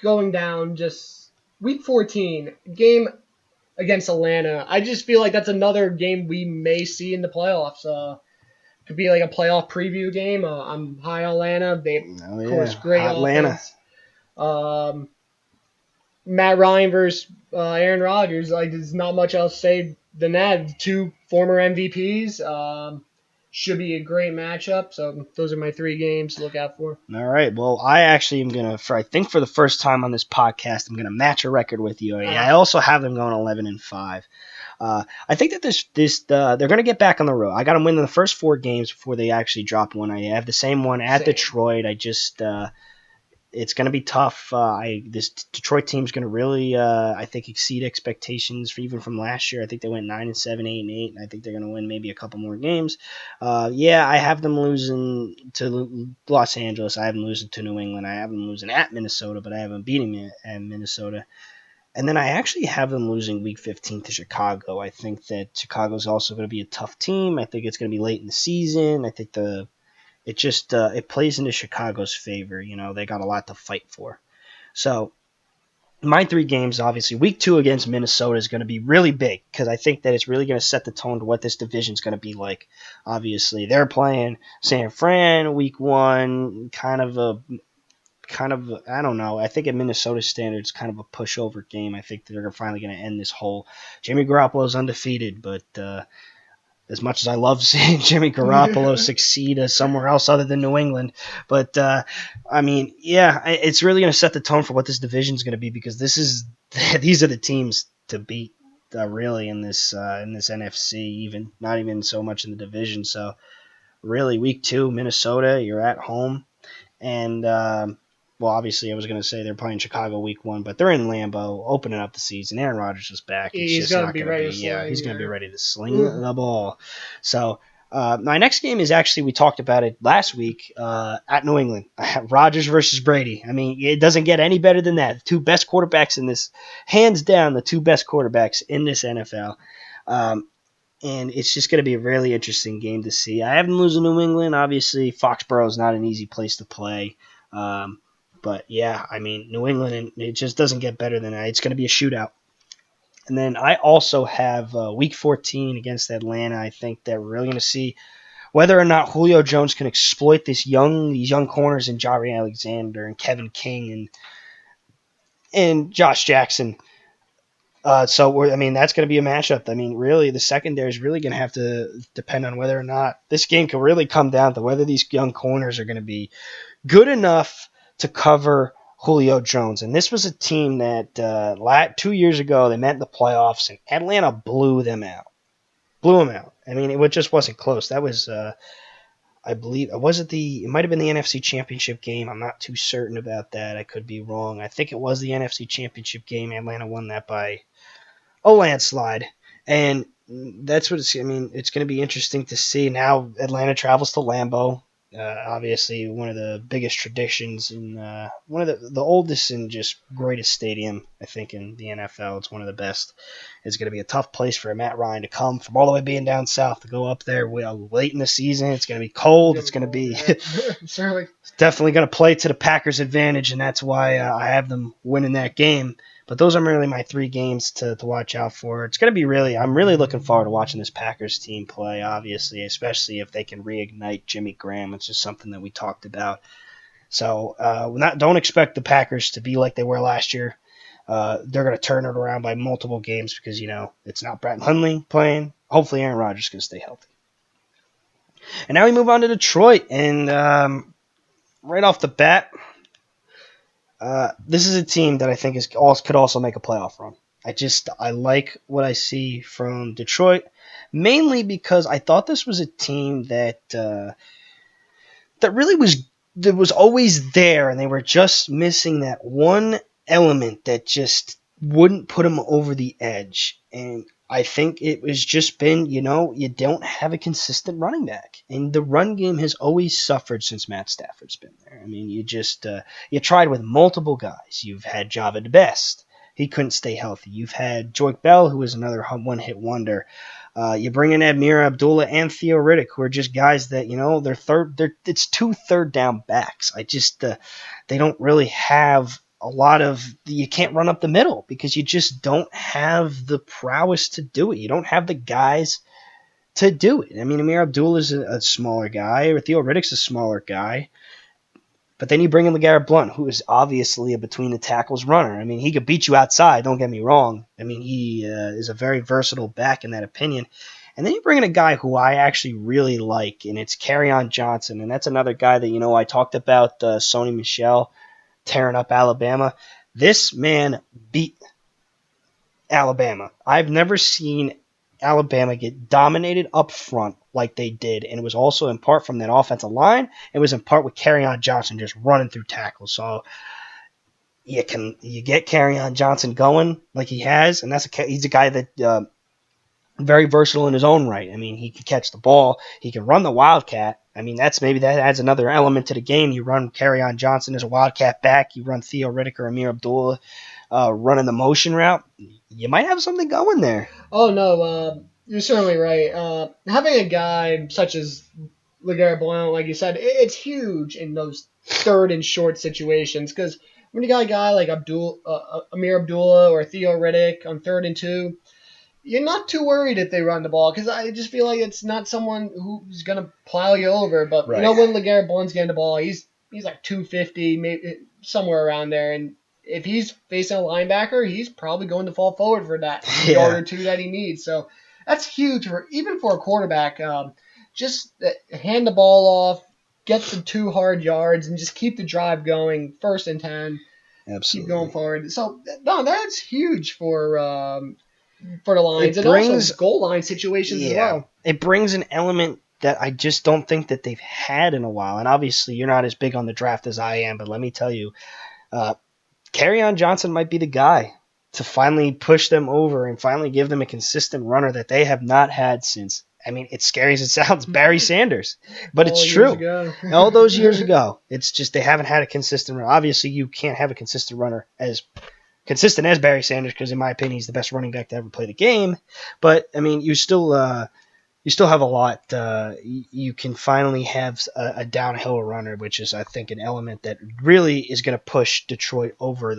going down just week 14, game against Atlanta. I just feel like that's another game we may see in the playoffs. Could be like a playoff preview game. I'm high on Atlanta. They, of course, great offense. Atlanta. Matt Ryan versus Aaron Rodgers. Like, there's not much else to say than that. 2 former MVPs. Should be a great matchup. So those are my 3 games to look out for. All right. Well, I actually am going to, I think for the first time on this podcast, I'm going to match a record with you. I also have them going 11-5. I think that they're going to get back on the road. I got them winning the first 4 games before they actually drop one. I have the same one at Detroit. I just it's going to be tough. This Detroit team's going to really, I think, exceed expectations even from last year. I think they went 9-7, 8-8, and I think they're going to win maybe a couple more games. I have them losing to Los Angeles. I have them losing to New England. I have them losing at Minnesota, but I have them beating at Minnesota. And then I actually have them losing week 15 to Chicago. I think that Chicago's also going to be a tough team. I think it's going to be late in the season. I think it plays into Chicago's favor. You know, they got a lot to fight for. So my 3 games, obviously, week 2 against Minnesota is going to be really big because I think that it's really going to set the tone to what this division is going to be like. Obviously, they're playing San Fran week 1, kind of I don't know. I think at Minnesota standards, kind of a pushover game. I think they're finally going to end this whole. Jimmy Garoppolo is undefeated, but as much as I love seeing Jimmy Garoppolo succeed somewhere else other than New England, but I mean, yeah, it's really going to set the tone for what this division is going to be because these are the teams to beat really in this NFC, even not even so much in the division. So really, week 2, Minnesota, you're at home, and. Well, obviously, I was going to say they're playing Chicago week 1, but they're in Lambeau, opening up the season. Aaron Rodgers is back. He's going to be ready to sling. He's going to be ready to sling the ball. So My next game is actually, we talked about it last week, at New England. Rodgers versus Brady. I mean, it doesn't get any better than that. The two best quarterbacks in this, hands down, the two best quarterbacks in this NFL. Um, and it's just going to be a really interesting game to see. I have them losing New England. Obviously, Foxborough is not an easy place to play. But yeah, I mean, New England, and it just doesn't get better than that. It's going to be a shootout. And then I also have Week 14 against Atlanta. I think that we're really going to see whether or not Julio Jones can exploit these young corners in Jaire Alexander and Kevin King and Josh Jackson. I mean, that's going to be a matchup. I mean, really, the secondary is really going to have to depend on whether or not this game can really come down to whether these young corners are going to be good enough to cover Julio Jones. And this was a team that 2 years ago they met in the playoffs, and Atlanta blew them out. Blew them out. I mean, it just wasn't close. That was, I believe, it might have been the NFC Championship game. I'm not too certain about that. I could be wrong. I think it was the NFC Championship game. Atlanta won that by a landslide. And that's what I mean, it's going to be interesting to see. Now Atlanta travels to Lambeau. Obviously, one of the biggest traditions and one of the oldest and just greatest stadium, I think, in the NFL. It's one of the best. It's going to be a tough place for Matt Ryan to come from all the way being down south to go up there late in the season. It's going to be cold. It's going to be Certainly. definitely going to play to the Packers' advantage, and that's why I have them winning that game. But those are really my three games to watch out for. It's going to be I'm really looking forward to watching this Packers team play, obviously, especially if they can reignite Jimmy Graham, which is something that we talked about. So don't expect the Packers to be like they were last year. They're going to turn it around by multiple games because, it's not Brett Hundley playing. Hopefully Aaron Rodgers is going to stay healthy. And now we move on to Detroit. And right off the bat, this is a team that I think could also make a playoff run. I like what I see from Detroit, mainly because I thought this was a team that really was always there, and they were just missing that one element that just wouldn't put them over the edge. And I think it was just been, you don't have a consistent running back. And the run game has always suffered since Matt Stafford's been there. I mean, you tried with multiple guys. You've had Java Best. He couldn't stay healthy. You've had Joique Bell, who was another one-hit wonder. You bring in Amir Abdullah and Theo Riddick, who are just guys that, it's two third down backs. They don't really have a lot you can't run up the middle because you just don't have the prowess to do it. You don't have the guys to do it. I mean, Amir Abdullah is a smaller guy, or Theo Riddick's a smaller guy. But then you bring in LeGarrette Blount, who is obviously a between-the-tackles runner. I mean, he could beat you outside, don't get me wrong. I mean, he is a very versatile back in that opinion. And then you bring in a guy who I actually really like, and it's Kerryon Johnson. And that's another guy that, I talked about Sony Michel tearing up Alabama. This man beat Alabama. I've never seen Alabama get dominated up front like they did, and it was also in part from that offensive line. It was in part with Kerryon Johnson just running through tackles. So you get Kerryon Johnson going like he has, and he's a guy that very versatile in his own right. I mean, he can catch the ball, he can run the Wildcat. I mean, that adds another element to the game. You run Kerryon Johnson as a Wildcat back, you run Theo Riddick or Amir Abdullah running the motion route. You might have something going there. Oh, no, you're certainly right. Having a guy such as LeGarrette Blount, like you said, it's huge in those third and short situations because when you got a guy like Amir Abdullah or Theo Riddick on 3rd and 2, you're not too worried if they run the ball because I just feel like it's not someone who's going to plow you over. But right. When LeGarrette Blount's getting the ball, he's like 250, maybe somewhere around there. And if he's facing a linebacker, he's probably going to fall forward for that yard or two that he needs. So that's huge even for a quarterback. Just hand the ball off, get the 2 hard yards, and just keep the drive going. 1st and 10. Absolutely. Keep going forward. So no, that's huge for the Lions and also goal line situations as well. It brings an element that I just don't think that they've had in a while. And obviously you're not as big on the draft as I am, but let me tell you, Kerryon Johnson might be the guy to finally push them over and finally give them a consistent runner that they have not had since I mean, it's scary as it sounds, Barry Sanders, but it's All years true. ago. All those years ago, it's just they haven't had a consistent runner. Obviously, you can't have a consistent runner as consistent as Barry Sanders because, in my opinion, he's the best running back to ever play the game. But I mean, you still have a lot. You can finally have a downhill runner, which is, I think, an element that really is going to push Detroit over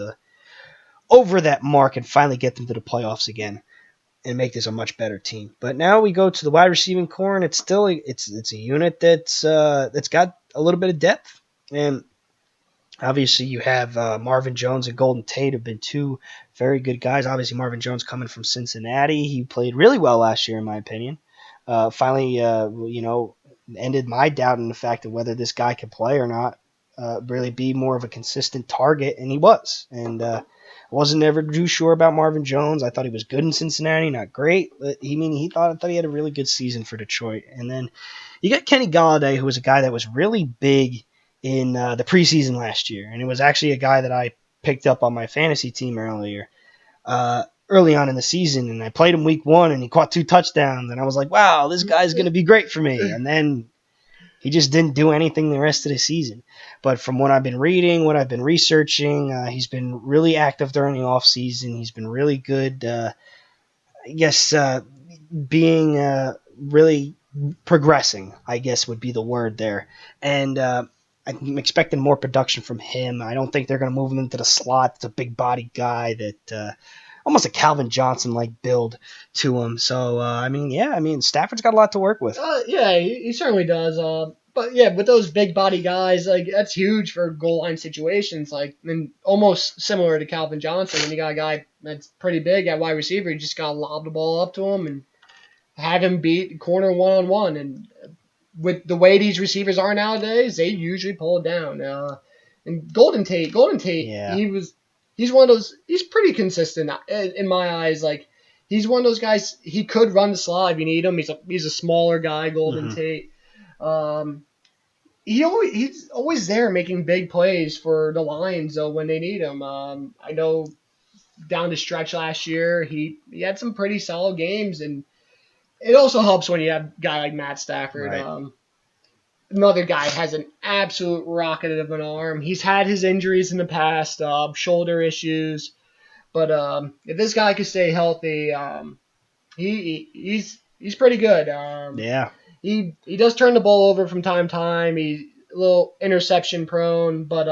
that mark and finally get them to the playoffs again and make this a much better team. But now we go to the wide receiving core, and it's a unit that's got a little bit of depth. And obviously, you have Marvin Jones and Golden Tate have been two very good guys. Obviously, Marvin Jones coming from Cincinnati, he played really well last year, in my opinion. Finally, ended my doubt in the fact of whether this guy could play or not. Really be more of a consistent target, and he was. And I wasn't ever too sure about Marvin Jones. I thought he was good in Cincinnati, not great, but I thought he had a really good season for Detroit. And then you got Kenny Galladay, who was a guy that was really big in the preseason last year, and it was actually a guy that I picked up on my fantasy team early on in the season, and I played him week 1, and he caught 2 touchdowns, and I was like, wow, this guy's going to be great for me. And then he just didn't do anything the rest of the season. But from what I've been reading, what I've been researching, he's been really active during the offseason. He's been really good, being really progressing, I guess would be the word there. And I'm expecting more production from him. I don't think they're going to move him into the slot. It's a big body guy that almost a Calvin Johnson like build to him. So Stafford's got a lot to work with. Yeah, he certainly does. But yeah, with those big body guys, like that's huge for goal line situations. Like, and almost similar to Calvin Johnson, when you got a guy that's pretty big at wide receiver, you just gotta lob the ball up to him and have him beat corner 1-on-1. And with the way these receivers are nowadays, they usually pull it down. And Golden Tate, Yeah. he's one of those. He's pretty consistent in my eyes. Like, he's one of those guys. He could run the slot if you need him. He's a smaller guy, Golden Tate. He's always there making big plays for the Lions though when they need him. I know down the stretch last year he had some pretty solid games, and it also helps when you have a guy like Matt Stafford. Right. Another guy has an absolute rocket of an arm. He's had his injuries in the past, shoulder issues, but if this guy could stay healthy, he's pretty good. Yeah. He does turn the ball over from time to time. He's a little interception prone, but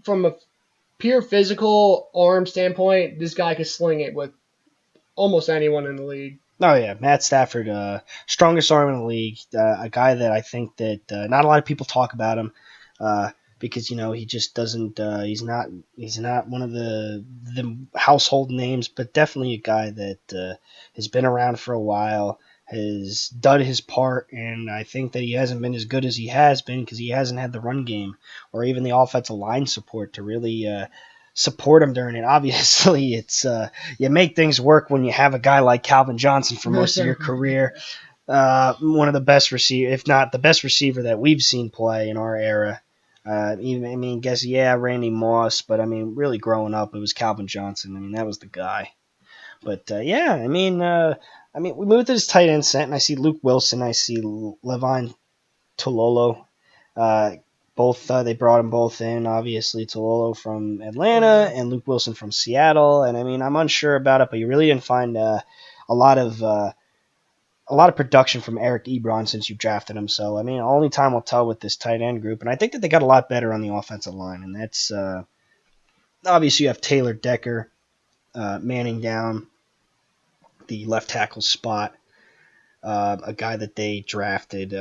from a pure physical arm standpoint, this guy could sling it with almost anyone in the league. Oh yeah, Matt Stafford, strongest arm in the league. A guy that I think that not a lot of people talk about him because he just doesn't. He's not one of the household names, but definitely a guy that has been around for a while, has done his part, and I think that he hasn't been as good as he has been because he hasn't had the run game or even the offensive line support to really support him during it. Obviously, it's you make things work when you have a guy like Calvin Johnson for most of your career. One of the best receiver, if not the best receiver that we've seen play in our era. Randy Moss, but really growing up, it was Calvin Johnson. That was the guy. But we moved to this tight end set, and I see Luke Wilson, I see Levine Tololo. Both they brought them both in. Obviously, Tololo from Atlanta and Luke Wilson from Seattle. And I'm unsure about it, but you really didn't find a lot of production from Eric Ebron since you drafted him. So only time will tell with this tight end group. And I think that they got a lot better on the offensive line, and that's obviously you have Taylor Decker manning down the left tackle spot, a guy that they drafted.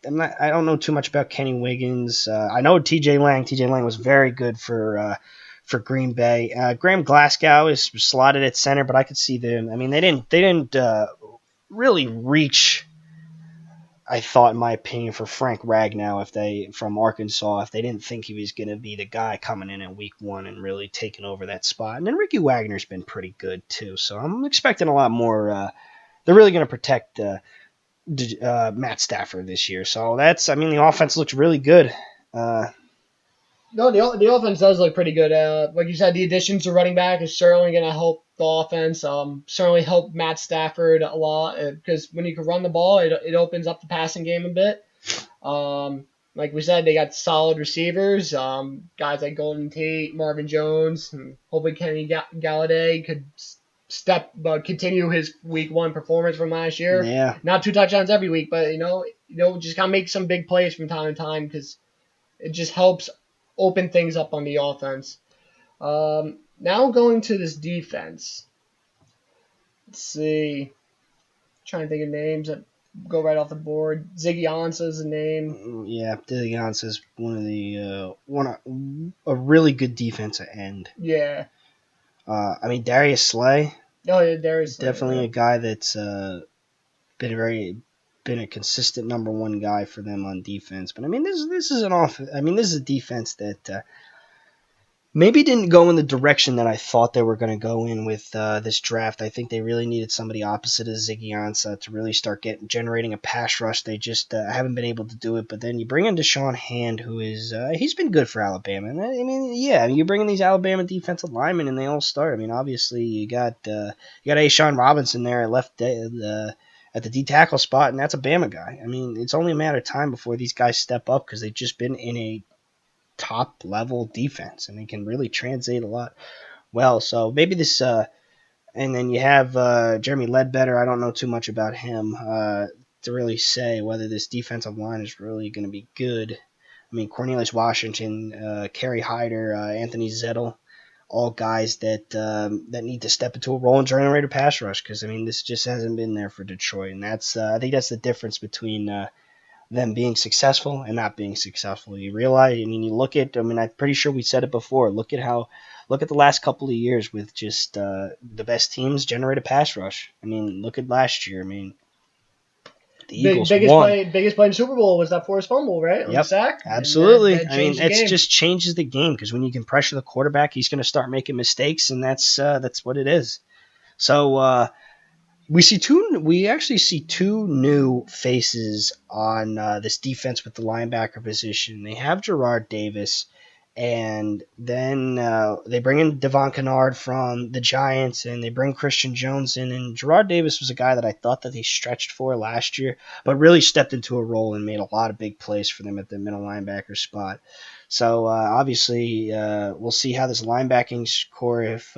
I don't know too much about Kenny Wiggins. I know TJ Lang. TJ Lang was very good for Green Bay. Graham Glasgow is slotted at center, but I could see them. They didn't really reach. I thought, in my opinion, for Frank Ragnow from Arkansas, if they didn't think he was going to be the guy coming in week 1 and really taking over that spot. And then Ricky Wagner's been pretty good too, so I'm expecting a lot more. They're really going to protect Matt Stafford this year. So that's, the offense looks really good. No, the offense does look pretty good. Like you said, the additions to running back is certainly going to help the offense. Certainly help Matt Stafford a lot because when you can run the ball, it opens up the passing game a bit. Like we said, they got solid receivers. Guys like Golden Tate, Marvin Jones, and hopefully Kenny Galladay could continue his week one performance from last year. Yeah. Not 2 touchdowns every week, but just kind of make some big plays from time to time because it just helps open things up on the offense. Now going to this defense. Let's see. Trying to think of names that go right off the board. Ziggy Ansah is a name. Yeah, Billy Gans is a really good defensive end. Yeah. I mean Darius Slay, Oh yeah, there's definitely a guy that's been a consistent number one guy for them on defense. But I mean this is an off. I mean this is a defense that maybe didn't go in the direction that I thought they were going to go in with this draft. I think they really needed somebody opposite of Ziggy Ansah to really start generating a pass rush. They just haven't been able to do it. But then you bring in Deshaun Hand, who is he's been good for Alabama. And I mean, yeah, you bring in these Alabama defensive linemen, and they all start. I mean, obviously you got Ashawn Robinson there at left. At the D tackle spot, and that's a Bama guy. I mean, it's only a matter of time before these guys step up because they've just been in a top level defense and they can really translate a lot well. So maybe this and then you have Jeremy Ledbetter. I don't know too much about him to really say whether this defensive line is really going to be good. I mean, Cornelius Washington, Kerry Hyder, Anthony Zettel, all guys that need to step into a role and generate a pass rush because I mean this just hasn't been there for Detroit, and that's I think that's the difference between them being successful and not being successful. You realize, I mean, you look at, I mean, I'm pretty sure we said it before. Look at the last couple of years with just the best teams generate a pass rush. I mean, look at last year. I mean, the Eagles won. Biggest play in the Super Bowl was that forced fumble, right? On Yep, the sack. absolutely. That I mean, it just changes the game because when you can pressure the quarterback, he's going to start making mistakes, and that's what it is. So we actually see two new faces on this defense with the linebacker position. They have Gerard Davis, and then they bring in Devon Kennard from the Giants, and they bring Christian Jones in. And Gerard Davis was a guy that I thought that they stretched for last year, but really stepped into a role and made a lot of big plays for them at the middle linebacker spot. So obviously, we'll see how this linebacking core if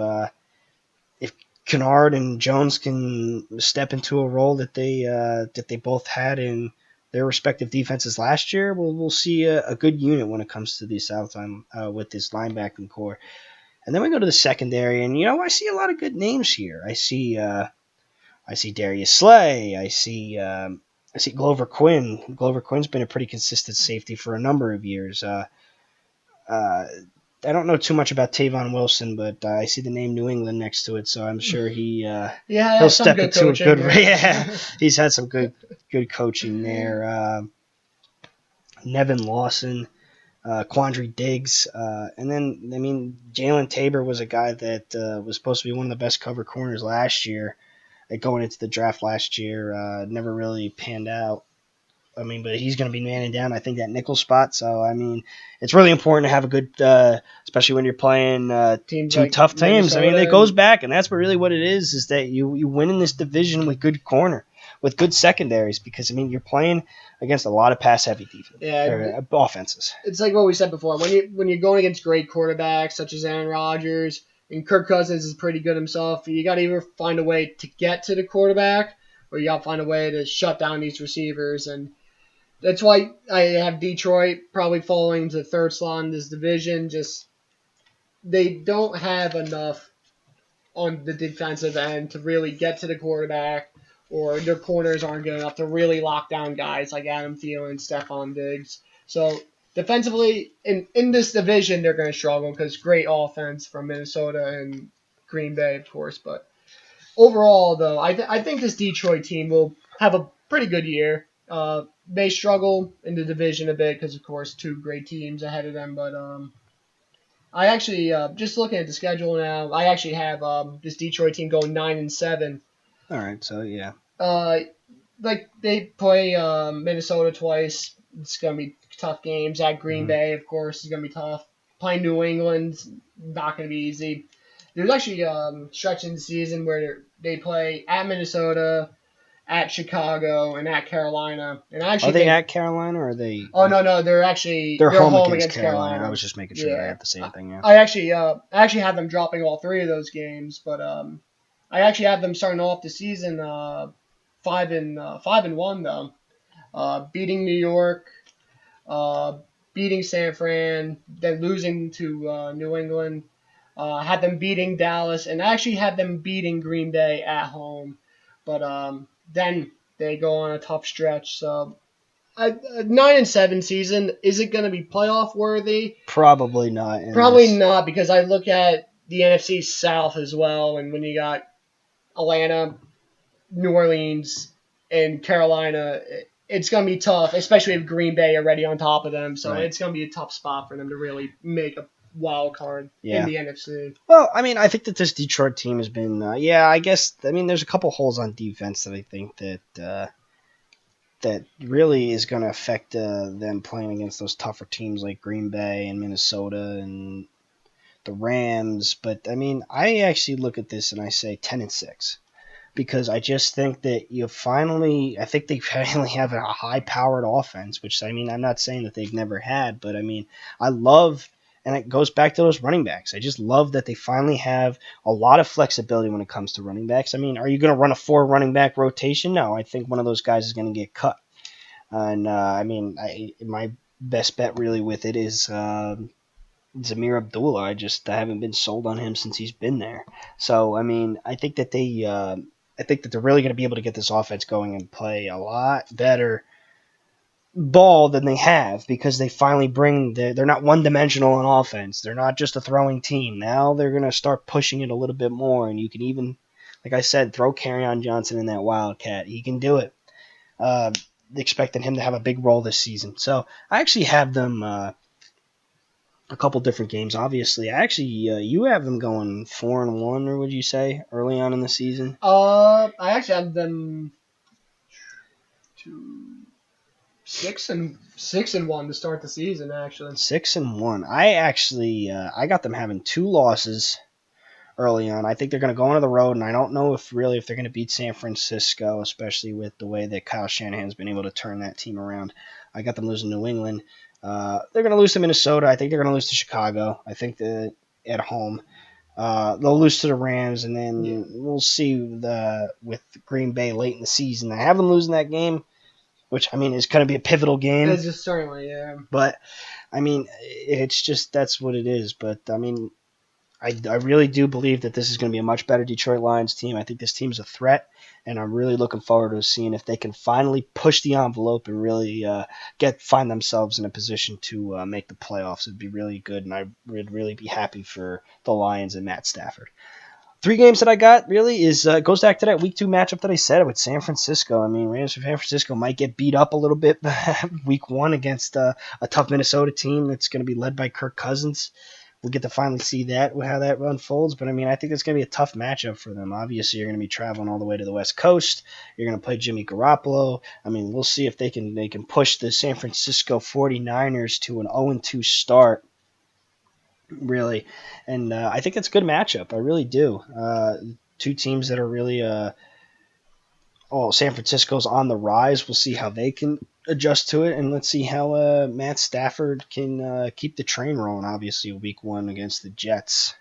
Kennard and Jones can step into a role that they both had in their respective defenses last year. We'll see a good unit when it comes to the Southland with this linebacking core. And then we go to the secondary, and I see a lot of good names here. I see Darius Slay. I see Glover Quinn. Glover Quinn's been a pretty consistent safety for a number of years. I don't know too much about Tavon Wilson, but I see the name New England next to it, so I'm sure he'll step into a good. Yeah, he's had some good coaching there. Nevin Lawson, Quandre Diggs, and then I mean Jalen Tabor was a guy that was supposed to be one of the best cover corners last year, going into the draft last year. Never really panned out. I mean, but he's going to be manning down, I think, that nickel spot. So, I mean, it's really important to have a good, especially when you're playing two like tough teams. I mean, it goes back, and that's what it is that you win in this division with good corner, with good secondaries, because, I mean, you're playing against a lot of pass-heavy offenses. It's like what we said before. When you're going against great quarterbacks, such as Aaron Rodgers, and Kirk Cousins is pretty good himself, you got to either find a way to get to the quarterback, or you got to find a way to shut down these receivers, and that's why I have Detroit probably falling to the third slot in this division. Just they don't have enough on the defensive end to really get to the quarterback, or their corners aren't good enough to really lock down guys like Adam Thielen and Stephon Diggs. So defensively, in this division, they're going to struggle because great offense from Minnesota and Green Bay, of course. But overall, though, I think this Detroit team will have a pretty good year. They struggle in the division a bit because, of course, two great teams ahead of them. But I actually, just looking at the schedule now, I actually have this Detroit team going 9-7. All right, so yeah. Like they play Minnesota twice. It's gonna be tough games. At Green Bay, of course, is gonna be tough. playing New England's not going to be easy. There's actually stretch in the season where they play at Minnesota, at Chicago, and at Carolina. And I Are actually they think, at Carolina or are they? oh no, they're They're home home against against Carolina. I Carolina. was just making sure they Yeah, had the same thing. Yeah. I actually have them dropping all three of those games, but I actually have them starting off the season 5-1 though, beating New York, uh, beating San Fran, then losing to New England. Had them beating Dallas, and I actually had them beating Green Bay at home. But then they go on a tough stretch. So a 9-7 season, is it going to be playoff worthy? Probably not in Probably this. not, because I look at the NFC South as well, and when you got Atlanta, New Orleans, and Carolina, it's going to be tough, especially with Green Bay already on top of them. So Right. it's going to be a tough spot for them to really make a wild card in Yeah. the NFC. Well, I mean, I think that this Detroit team has been. Yeah, I guess. I mean, there's a couple holes on defense that I think that really is going to affect them playing against those tougher teams like Green Bay and Minnesota and the Rams. But I mean, I actually look at this and I say 10-6 because I just think that I think they finally have a high-powered offense, which I mean, I'm not saying that they've never had, but I mean, I love, and it goes back to those running backs. I just love that they finally have a lot of flexibility when it comes to running backs. I mean, are you going to run a 4 running back rotation? No, I think one of those guys is going to get cut. And I mean, my best bet really with it is Zamir Abdullah. I haven't been sold on him since he's been there. So I mean, I think that they're really going to be able to get this offense going and play a lot better ball than they have because they finally they're not one dimensional on offense. They're not just a throwing team. Now they're going to start pushing it a little bit more, and you can even, like I said, throw Kerryon Johnson in that Wildcat. He can do it. Expecting him to have a big role this season. So I actually have them a couple different games. Obviously, you have them going 4-1, or would you say early on in the season? I actually have them to 6-1 to start the season. Actually, 6-1. I got them having 2 losses early on. I think they're going to go into the road, and I don't know if they're going to beat San Francisco, especially with the way that Kyle Shanahan's been able to turn that team around. I got them losing New England. They're going to lose to Minnesota. I think they're going to lose to Chicago. I think that at home. They'll lose to the Rams, and then we'll see with Green Bay late in the season. I have them losing that game, which I mean is going to be a pivotal game. it's just certainly, yeah. But I mean, it's just that's what it is. But I mean, I really do believe that this is going to be a much better Detroit Lions team. I think this team is a threat, and I'm really looking forward to seeing if they can finally push the envelope and really find themselves in a position to make the playoffs. It'd be really good, and I would really be happy for the Lions and Matt Stafford. 3 games that I got really is goes back to that week 2 matchup that I said with San Francisco. I mean, Rams from San Francisco might get beat up a little bit week 1 against a tough Minnesota team that's going to be led by Kirk Cousins. We'll get to finally see how that unfolds. But, I mean, I think it's going to be a tough matchup for them. Obviously, you're going to be traveling all the way to the West Coast. You're going to play Jimmy Garoppolo. I mean, we'll see if they can push the San Francisco 49ers to an 0-2 start, really. And I think that's a good matchup. I really do. 2 teams that are really San Francisco's on the rise. We'll see how they can adjust to it, and let's see how Matt Stafford can keep the train rolling. Obviously, week 1 against the Jets,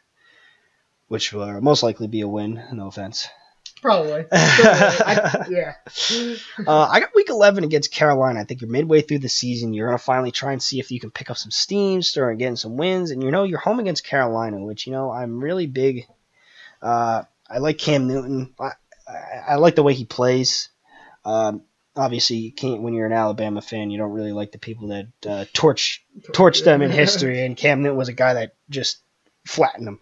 which will most likely be a win. No offense. Probably. Yeah. I got week 11 against Carolina. I think you're midway through the season. You're going to finally try and see if you can pick up some steam, start getting some wins. And, you're home against Carolina, which, I'm really big. I like Cam Newton. I like the way he plays. Obviously, you can't, when you're an Alabama fan, you don't really like the people that torch them in history. And Cam Newton was a guy that just flattened them.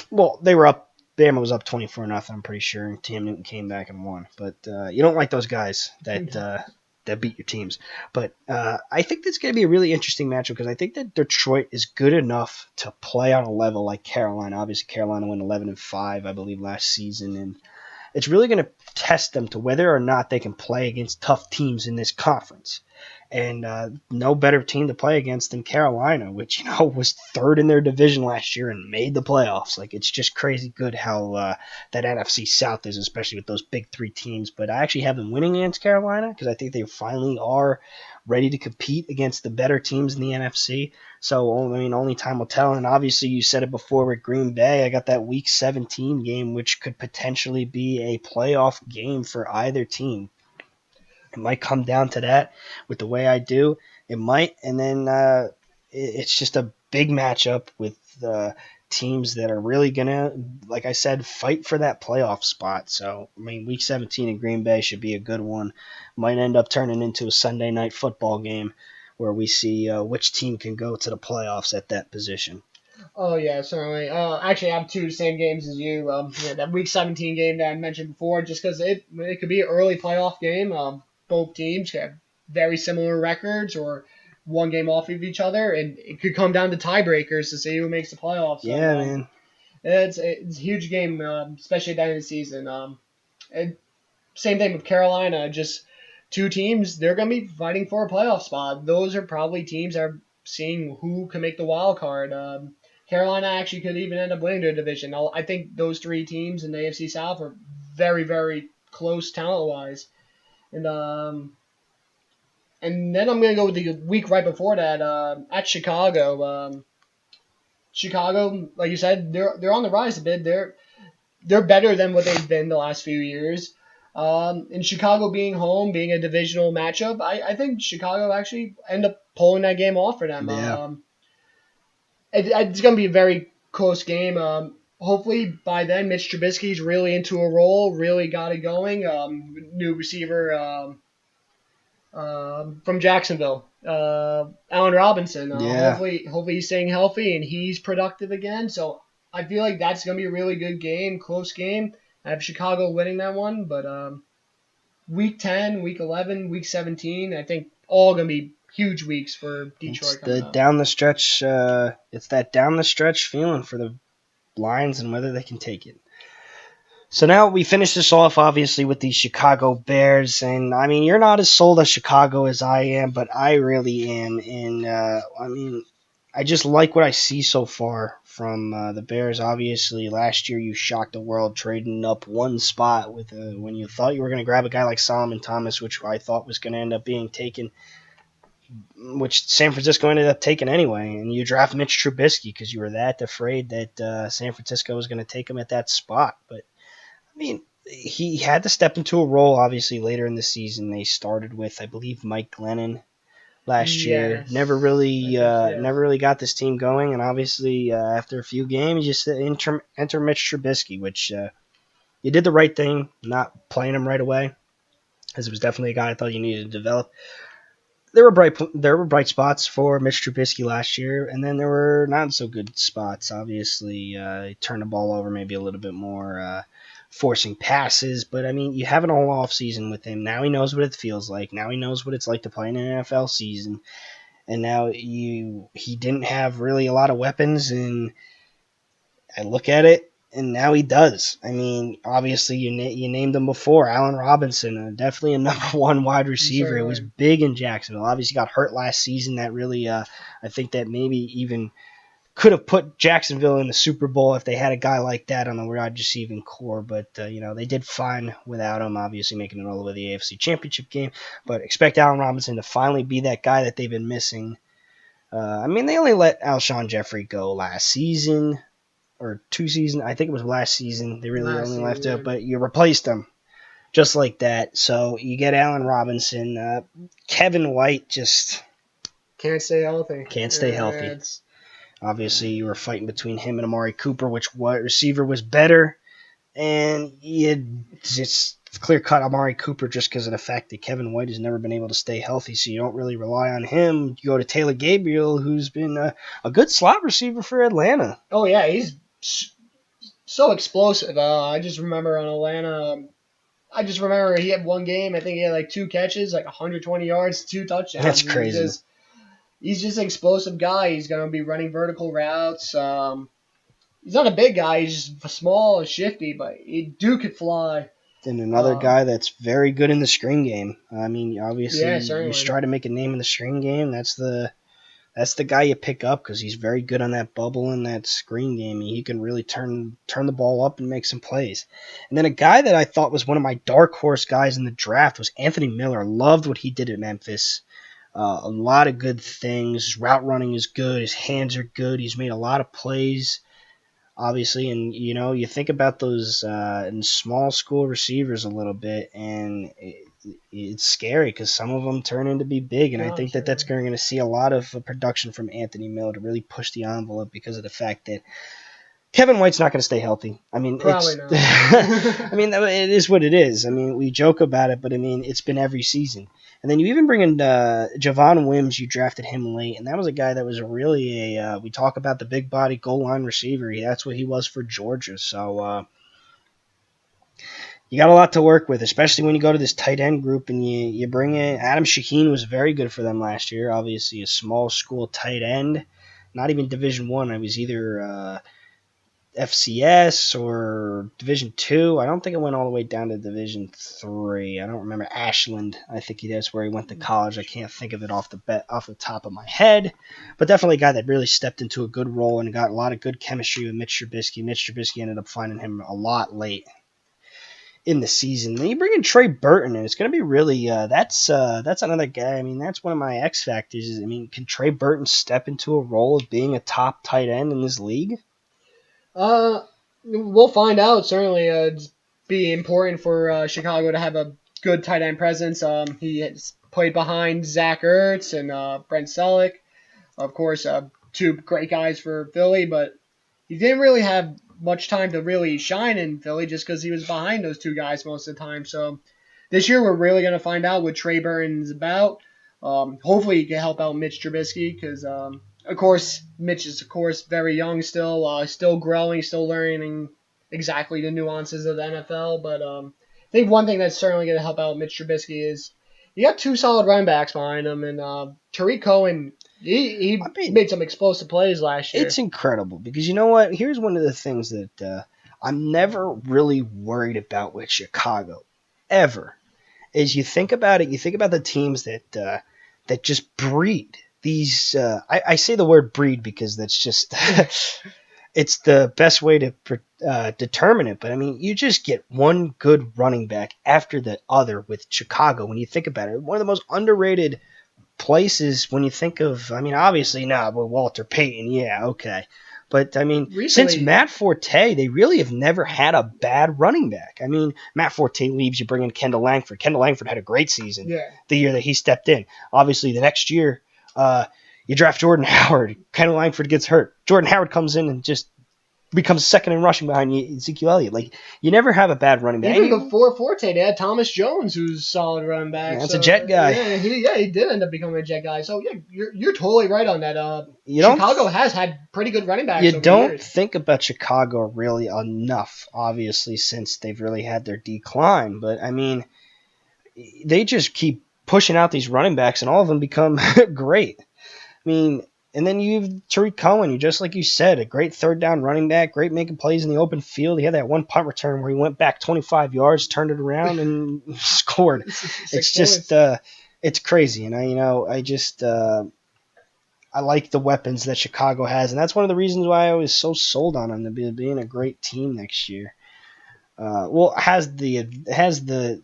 Well, they were up. Bama was up 24-0, I'm pretty sure, and Cam Newton came back and won. But you don't like those guys that beat your teams. But I think that's going to be a really interesting matchup because I think that Detroit is good enough to play on a level like Carolina. Obviously, Carolina went 11-5, I believe, last season, and it's really going to test them to whether or not they can play against tough teams in this conference. And no better team to play against than Carolina, which was third in their division last year and made the playoffs. Like, it's just crazy good how that NFC South is, especially with those big three teams. But I actually have them winning against Carolina because I think they finally are ready to compete against the better teams in the NFC. So, I mean, only time will tell. And obviously, you said it before with Green Bay. I got that Week 17 game, which could potentially be a playoff game for either team. It might come down to that with the way I do. It might. And then it's just a big matchup with teams that are really going to, like I said, fight for that playoff spot. So, I mean, Week 17 in Green Bay should be a good one. Might end up turning into a Sunday night football game where we see which team can go to the playoffs at that position. Oh yeah, certainly. Actually, I have two same games as you. That Week 17 game that I mentioned before, just because it could be an early playoff game. Both teams have very similar records or one game off of each other, and it could come down to tiebreakers to see who makes the playoffs. So, Yeah, man. it's a huge game, especially at the end of the season. And same thing with Carolina, just two teams. They're going to be fighting for a playoff spot. Those are probably teams that are seeing who can make the wild card. Carolina actually could even end up winning their division. I think those three teams in the AFC South are very, very close talent-wise. And then I'm going to go with the week right before that at Chicago. Chicago, like you said, they're on the rise a bit. They're better than what they've been the last few years. In Chicago being home, being a divisional matchup, I think Chicago actually end up pulling that game off for them. Yeah. It's going to be a very close game. Hopefully by then Mitch Trubisky's really into a role, really got it going. New receiver from Jacksonville, Allen Robinson. Yeah. Hopefully he's staying healthy and he's productive again. So I feel like that's going to be a really good game, close game. I have Chicago winning that one, but Week 10, Week 11, Week 17, I think all going to be huge weeks for Detroit coming up. Down the stretch. It's that down the stretch feeling for the Lions and whether they can take it. So now we finish this off, obviously, with the Chicago Bears. And, I mean, you're not as sold on Chicago as I am, but I really am. And, I mean, I just like what I see so far from the Bears. Obviously, last year you shocked the world trading up one spot with when you thought you were going to grab a guy like Solomon Thomas, which I thought was going to end up being taken, which San Francisco ended up taking anyway. And you draft Mitch Trubisky because you were that afraid that San Francisco was going to take him at that spot. But I mean, he had to step into a role, obviously, later in the season. They started with, I believe, Mike Glennon last year. Yes. Never really got this team going. And obviously, after a few games, you just enter Mitch Trubisky, which you did the right thing, not playing him right away, as it was definitely a guy I thought you needed to develop. There were bright spots for Mitch Trubisky last year, and then there were not so good spots. Obviously, he turned the ball over maybe a little bit more, forcing passes. But, I mean, you have an all off season with him. Now he knows what it feels like. Now he knows what it's like to play in an NFL season. And now he didn't have really a lot of weapons, and I look at it, and now he does. I mean, obviously, you named him before, Allen Robinson, definitely a number one wide receiver. It was big in Jacksonville. Obviously, got hurt last season. That really, I think that maybe even could have put Jacksonville in the Super Bowl if they had a guy like that on the wide receiving core. But, they did fine without him, obviously making it all the way to the AFC Championship game. But expect Allen Robinson to finally be that guy that they've been missing. I mean, they only let Alshon Jeffrey go last season. Or 2 seasons. I think it was last season. They really only left it, but you replaced him just like that. So you get Allen Robinson. Kevin White just can't stay healthy. Obviously, you were fighting between him and Amari Cooper, which wide receiver was better. And it's clear-cut Amari Cooper just because of the fact that Kevin White has never been able to stay healthy, so you don't really rely on him. You go to Taylor Gabriel, who's been a good slot receiver for Atlanta. Oh, yeah, he's so explosive. I just remember on Atlanta, he had one game. I think he had like 2 catches, like 120 yards, 2 touchdowns. That's crazy. He's just an explosive guy. He's going to be running vertical routes. He's not a big guy. He's just small and shifty, but he could fly. And another Um, guy that's very good in the screen game. I mean, obviously, yeah, you certainly. try to make a name in the screen game. That's the guy you pick up because he's very good on that bubble and that screen game. He can really turn the ball up and make some plays. And then a guy that I thought was one of my dark horse guys in the draft was Anthony Miller. Loved what he did at Memphis. A lot of good things. His route running is good. His hands are good. He's made a lot of plays, obviously. And you think about those in small school receivers a little bit, and it's scary because some of them turn into be big. And I No, think that that's certainly. going to see a lot of production from Anthony Miller to really push the envelope because of the fact that Kevin White's not going to stay healthy. I mean, Probably it's. not. I mean, it is what it is. I mean, we joke about it, but I mean, it's been every season. And then you even bring in Javon Wims. You drafted him late, and that was a guy that was really a. We talk about the big body goal line receiver. That's what he was for Georgia. So you got a lot to work with, especially when you go to this tight end group and you bring in Adam Shaheen was very good for them last year. Obviously, a small school tight end, not even Division One. I was either FCS or Division Two. I don't think it went all the way down to Division Three. I don't remember Ashland. I think that's where he went to college. I can't think of it off the top of my head, but definitely a guy that really stepped into a good role and got a lot of good chemistry with Mitch Trubisky. Mitch Trubisky ended up finding him a lot late in the season. Then you bring in Trey Burton, and it's going to be really that's another guy. I mean, that's one of my X factors. I mean, can Trey Burton step into a role of being a top tight end in this league? Uh, we'll find out. Certainly, it's be important for Chicago to have a good tight end presence. He has played behind Zach Ertz and Brent Selleck, of course, two great guys for Philly, but he didn't really have much time to really shine in Philly just because he was behind those two guys most of the time. So this year we're really going to find out what Trey Burton's about. Hopefully he can help out Mitch Trubisky because, of course, Mitch is, of course, very young still, still growing, still learning exactly the nuances of the NFL. But I think one thing that's certainly going to help out Mitch Trubisky is you got two solid running backs behind him, and Tariq Cohen, he I mean, made some explosive plays last year. it's incredible because you know what? Here's one of the things that I'm never really worried about with Chicago, ever. Is you think about it, you think about the teams that just breed these. I say the word breed because that's just it's the best way to determine it. But I mean, you just get one good running back after the other with Chicago. When you think about it, one of the most underrated places when you think of. I mean, obviously not, but Walter Payton, yeah, okay. But I mean, since Recently, Matt Forte, they really have never had a bad running back. I mean, Matt Forte leaves, you bring in Kendall Langford. Kendall Langford had a great season yeah, the year that he stepped in. Obviously, the next year, uh, you draft Jordan Howard. Kendall Langford gets hurt. Jordan Howard comes in and just becomes second in rushing behind Ezekiel Elliott. Like, you never have a bad running back. even before Forte, they had Thomas Jones, who's a solid running back. That's a So Jet guy. he did end up becoming a Jet guy. So yeah, you're totally right on that. You don't Chicago has had pretty good running backs you over the don't years. think about Chicago really enough, obviously, since they've really had their decline. But I mean, they just keep pushing out these running backs, and all of them become great. I mean, and then you have Tariq Cohen, you just like you said, a great third down running back, great making plays in the open field. He had that one punt return where he went back 25 yards, turned it around, and scored. It's Six just, points. it's crazy, and I just, I like the weapons that Chicago has, and that's one of the reasons why I was so sold on them to be being a great team next year. Well, has the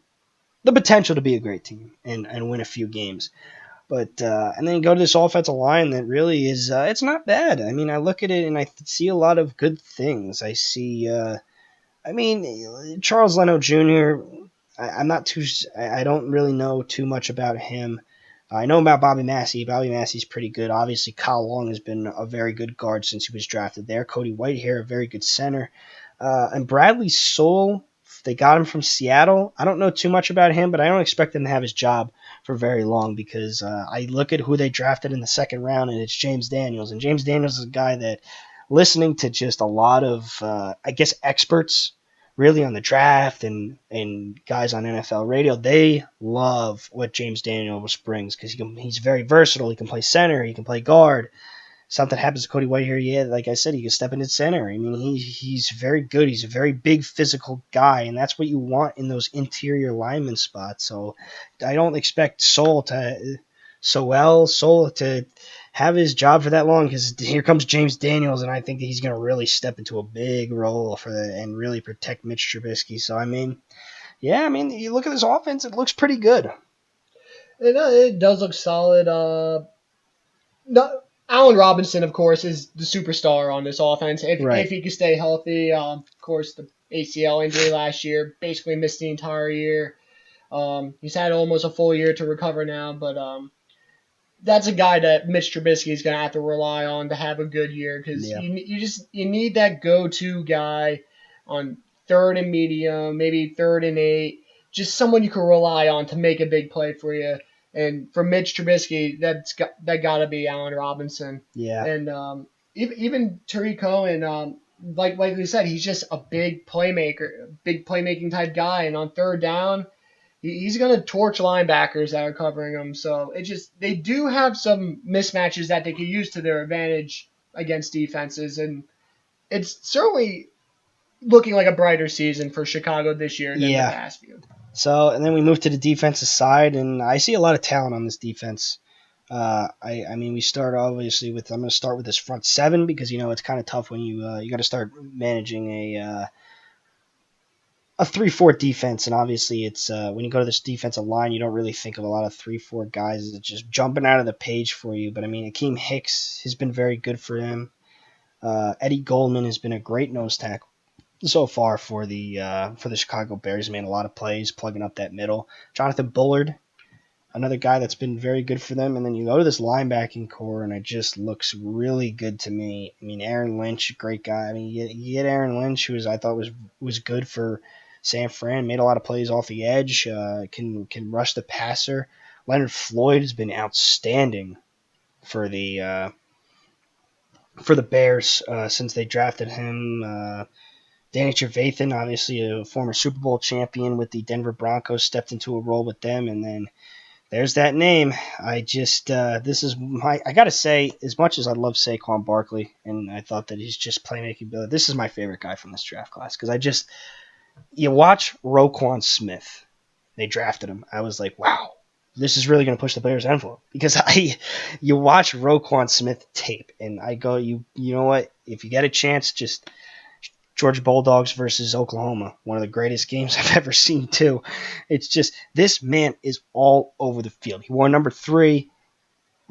potential to be a great team and win a few games. But and then you go to this offensive line that really is it's not bad. I mean, I look at it and I see a lot of good things. I see. I mean, Charles Leno Jr. I'm not too. I don't really know too much about him. I know about Bobby Massey. Bobby Massey's pretty good. Obviously, Kyle Long has been a very good guard since he was drafted there. Cody Whitehair, a very good center. And Bradley Soul, they got him from Seattle. I don't know too much about him, but I don't expect him to have his job for very long because I look at who they drafted in the second round, and it's James Daniels. And James Daniels is a guy that, listening to just a lot of, I guess, experts really on the draft and guys on NFL radio, they love what James Daniels brings because he's very versatile. He can play center, he can play guard. something happens to Cody White here, yeah, like I said, he can step into center. I mean, he's very good. He's a very big physical guy, and that's what you want in those interior lineman spots. So I don't expect Sol to have his job for that long, because here comes James Daniels, and I think that he's going to really step into a big role and really protect Mitch Trubisky. So I mean, yeah, I mean, you look at this offense, it looks pretty good. It does look solid. No, Allen Robinson, of course, is the superstar on this offense. If Right. he can stay healthy, of course, the ACL injury last year basically missed the entire year. He's had almost a full year to recover now, but that's a guy that Mitch Trubisky is going to have to rely on to have a good year, because Yeah. you need that go-to guy on third and medium, maybe third and 8, just someone you can rely on to make a big play for you. And for Mitch Trubisky, that got to be Allen Robinson. Yeah. And even Tariq Cohen, like we said, he's just a big playmaker, big playmaking type guy. And on third down, he's going to torch linebackers that are covering him. So they do have some mismatches that they can use to their advantage against defenses, and it's certainly looking like a brighter season for Chicago this year than the Yeah. past few. So, and then we move to the defensive side, and I see a lot of talent on this defense. I mean, we start obviously with, I'm going to start with this front seven, because it's kind of tough when you got to start managing a 3-4 defense, and obviously it's when you go to this defensive line, you don't really think of a lot of 3-4 guys that just jumping out of the page for you. But I mean, Akeem Hicks has been very good for him. Eddie Goldman has been a great nose tackle so far for the Chicago Bears. He made a lot of plays plugging up that middle. Jonathan Bullard, another guy that's been very good for them. And then you go to this linebacking core, and it just looks really good to me. I mean, Aaron Lynch, great guy. I mean, you get Aaron Lynch, who I thought was good for San Fran, made a lot of plays off the edge, can rush the passer. Leonard Floyd has been outstanding for the Bears since they drafted him. Danny Trevathan, obviously a former Super Bowl champion with the Denver Broncos, stepped into a role with them, and then there's that name. I gotta say, as much as I love Saquon Barkley, and I thought that he's just playmaking, this is my favorite guy from this draft class, because you watch Roquan Smith. They drafted him. I was like, wow, this is really going to push the Bears' envelope, because you watch Roquan Smith tape, and I go, you know what? If you get a chance, just Georgia Bulldogs versus Oklahoma, one of the greatest games I've ever seen too. It's just, this man is all over the field. He wore number 3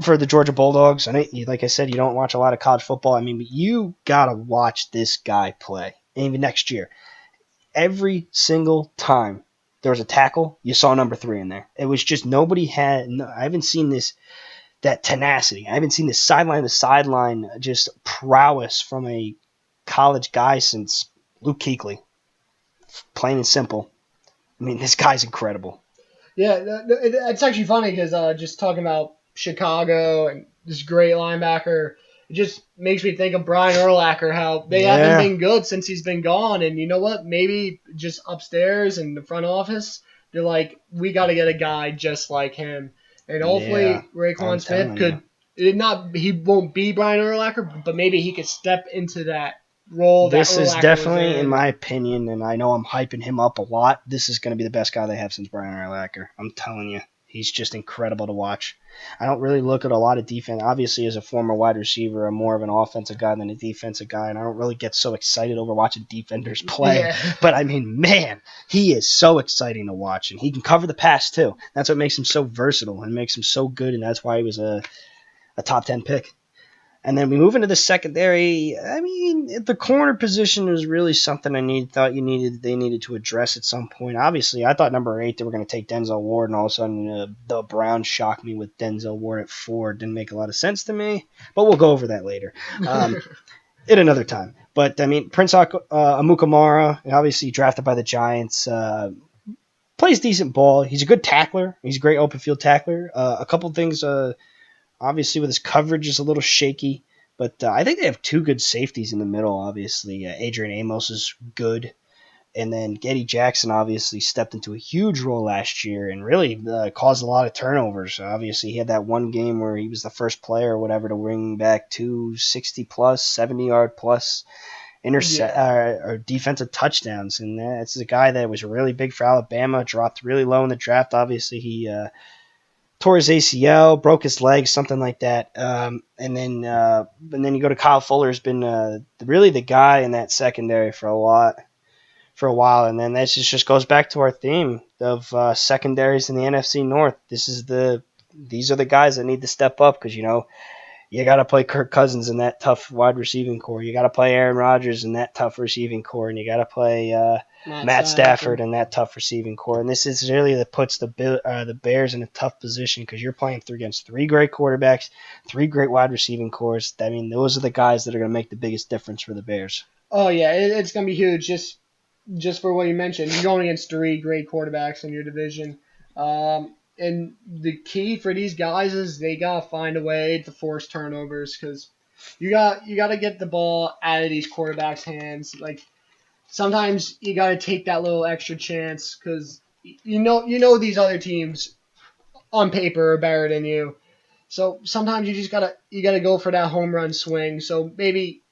for the Georgia Bulldogs. Like I said, you don't watch a lot of college football. I mean, but you gotta watch this guy play. And even next year, every single time there was a tackle, you saw number 3 in there. It was just I haven't seen that tenacity. I haven't seen this sideline to sideline just prowess from a college guy since Luke Kuechly. Plain and simple. I mean, this guy's incredible. Yeah, it's actually funny because just talking about Chicago and this great linebacker, it just makes me think of Brian Urlacher, how they haven't been good since he's been gone. And you know what? Maybe just upstairs in the front office, they're like, we got to get a guy just like him. And hopefully Raekwon Smith he won't be Brian Urlacher, but maybe he could step into that role. This is definitely, in my opinion, and I know I'm hyping him up a lot, this is going to be the best guy they have since Brian Urlacher. I'm telling you. He's just incredible to watch. I don't really look at a lot of defense. Obviously, as a former wide receiver, I'm more of an offensive guy than a defensive guy, and I don't really get so excited over watching defenders play. Yeah. But, I mean, man, he is so exciting to watch, and he can cover the pass, too. That's what makes him so versatile and makes him so good, and that's why he was a top 10 pick. And then we move into the secondary. I mean, the corner position was really something they needed to address at some point. Obviously, I thought number 8 they were going to take Denzel Ward, and all of a sudden the Browns shocked me with Denzel Ward at 4. Didn't make a lot of sense to me, but we'll go over that later at another time. But I mean, Prince Amukamara, obviously drafted by the Giants, plays decent ball. He's a good tackler. He's a great open field tackler. A couple things. Obviously, with his coverage is a little shaky, but I think they have 2 good safeties in the middle, obviously. Adrian Amos is good, And then Getty Jackson obviously stepped into a huge role last year and really caused a lot of turnovers. Obviously, he had that one game where he was the first player or whatever to bring back 260 plus, 70-yard plus intercept Yeah. or defensive touchdowns. And that's a guy that was really big for Alabama, dropped really low in the draft. Obviously, he tore his ACL, broke his leg, something like that. And then you go to Kyle Fuller, has been really the guy in that secondary for a while, and then that just goes back to our theme of secondaries in the NFC North. These are the guys that need to step up because you got to play Kirk Cousins in that tough wide receiving core. You got to play Aaron Rodgers in that tough receiving core, and you got to play Matt Matt Stafford Stafford. in that tough receiving core. And this is really that puts the Bears in a tough position because you're playing against three great quarterbacks, three great wide receiving cores. I mean, those are the guys that are going to make the biggest difference for the Bears. Oh yeah, it's gonna be huge. Just for what you mentioned, you're going against three great quarterbacks in your division. And the key for these guys is they gotta find a way to force turnovers because you gotta get the ball out of these quarterbacks' hands. Like sometimes you gotta take that little extra chance because you know these other teams on paper are better than you. So sometimes you gotta go for that home run swing. So maybe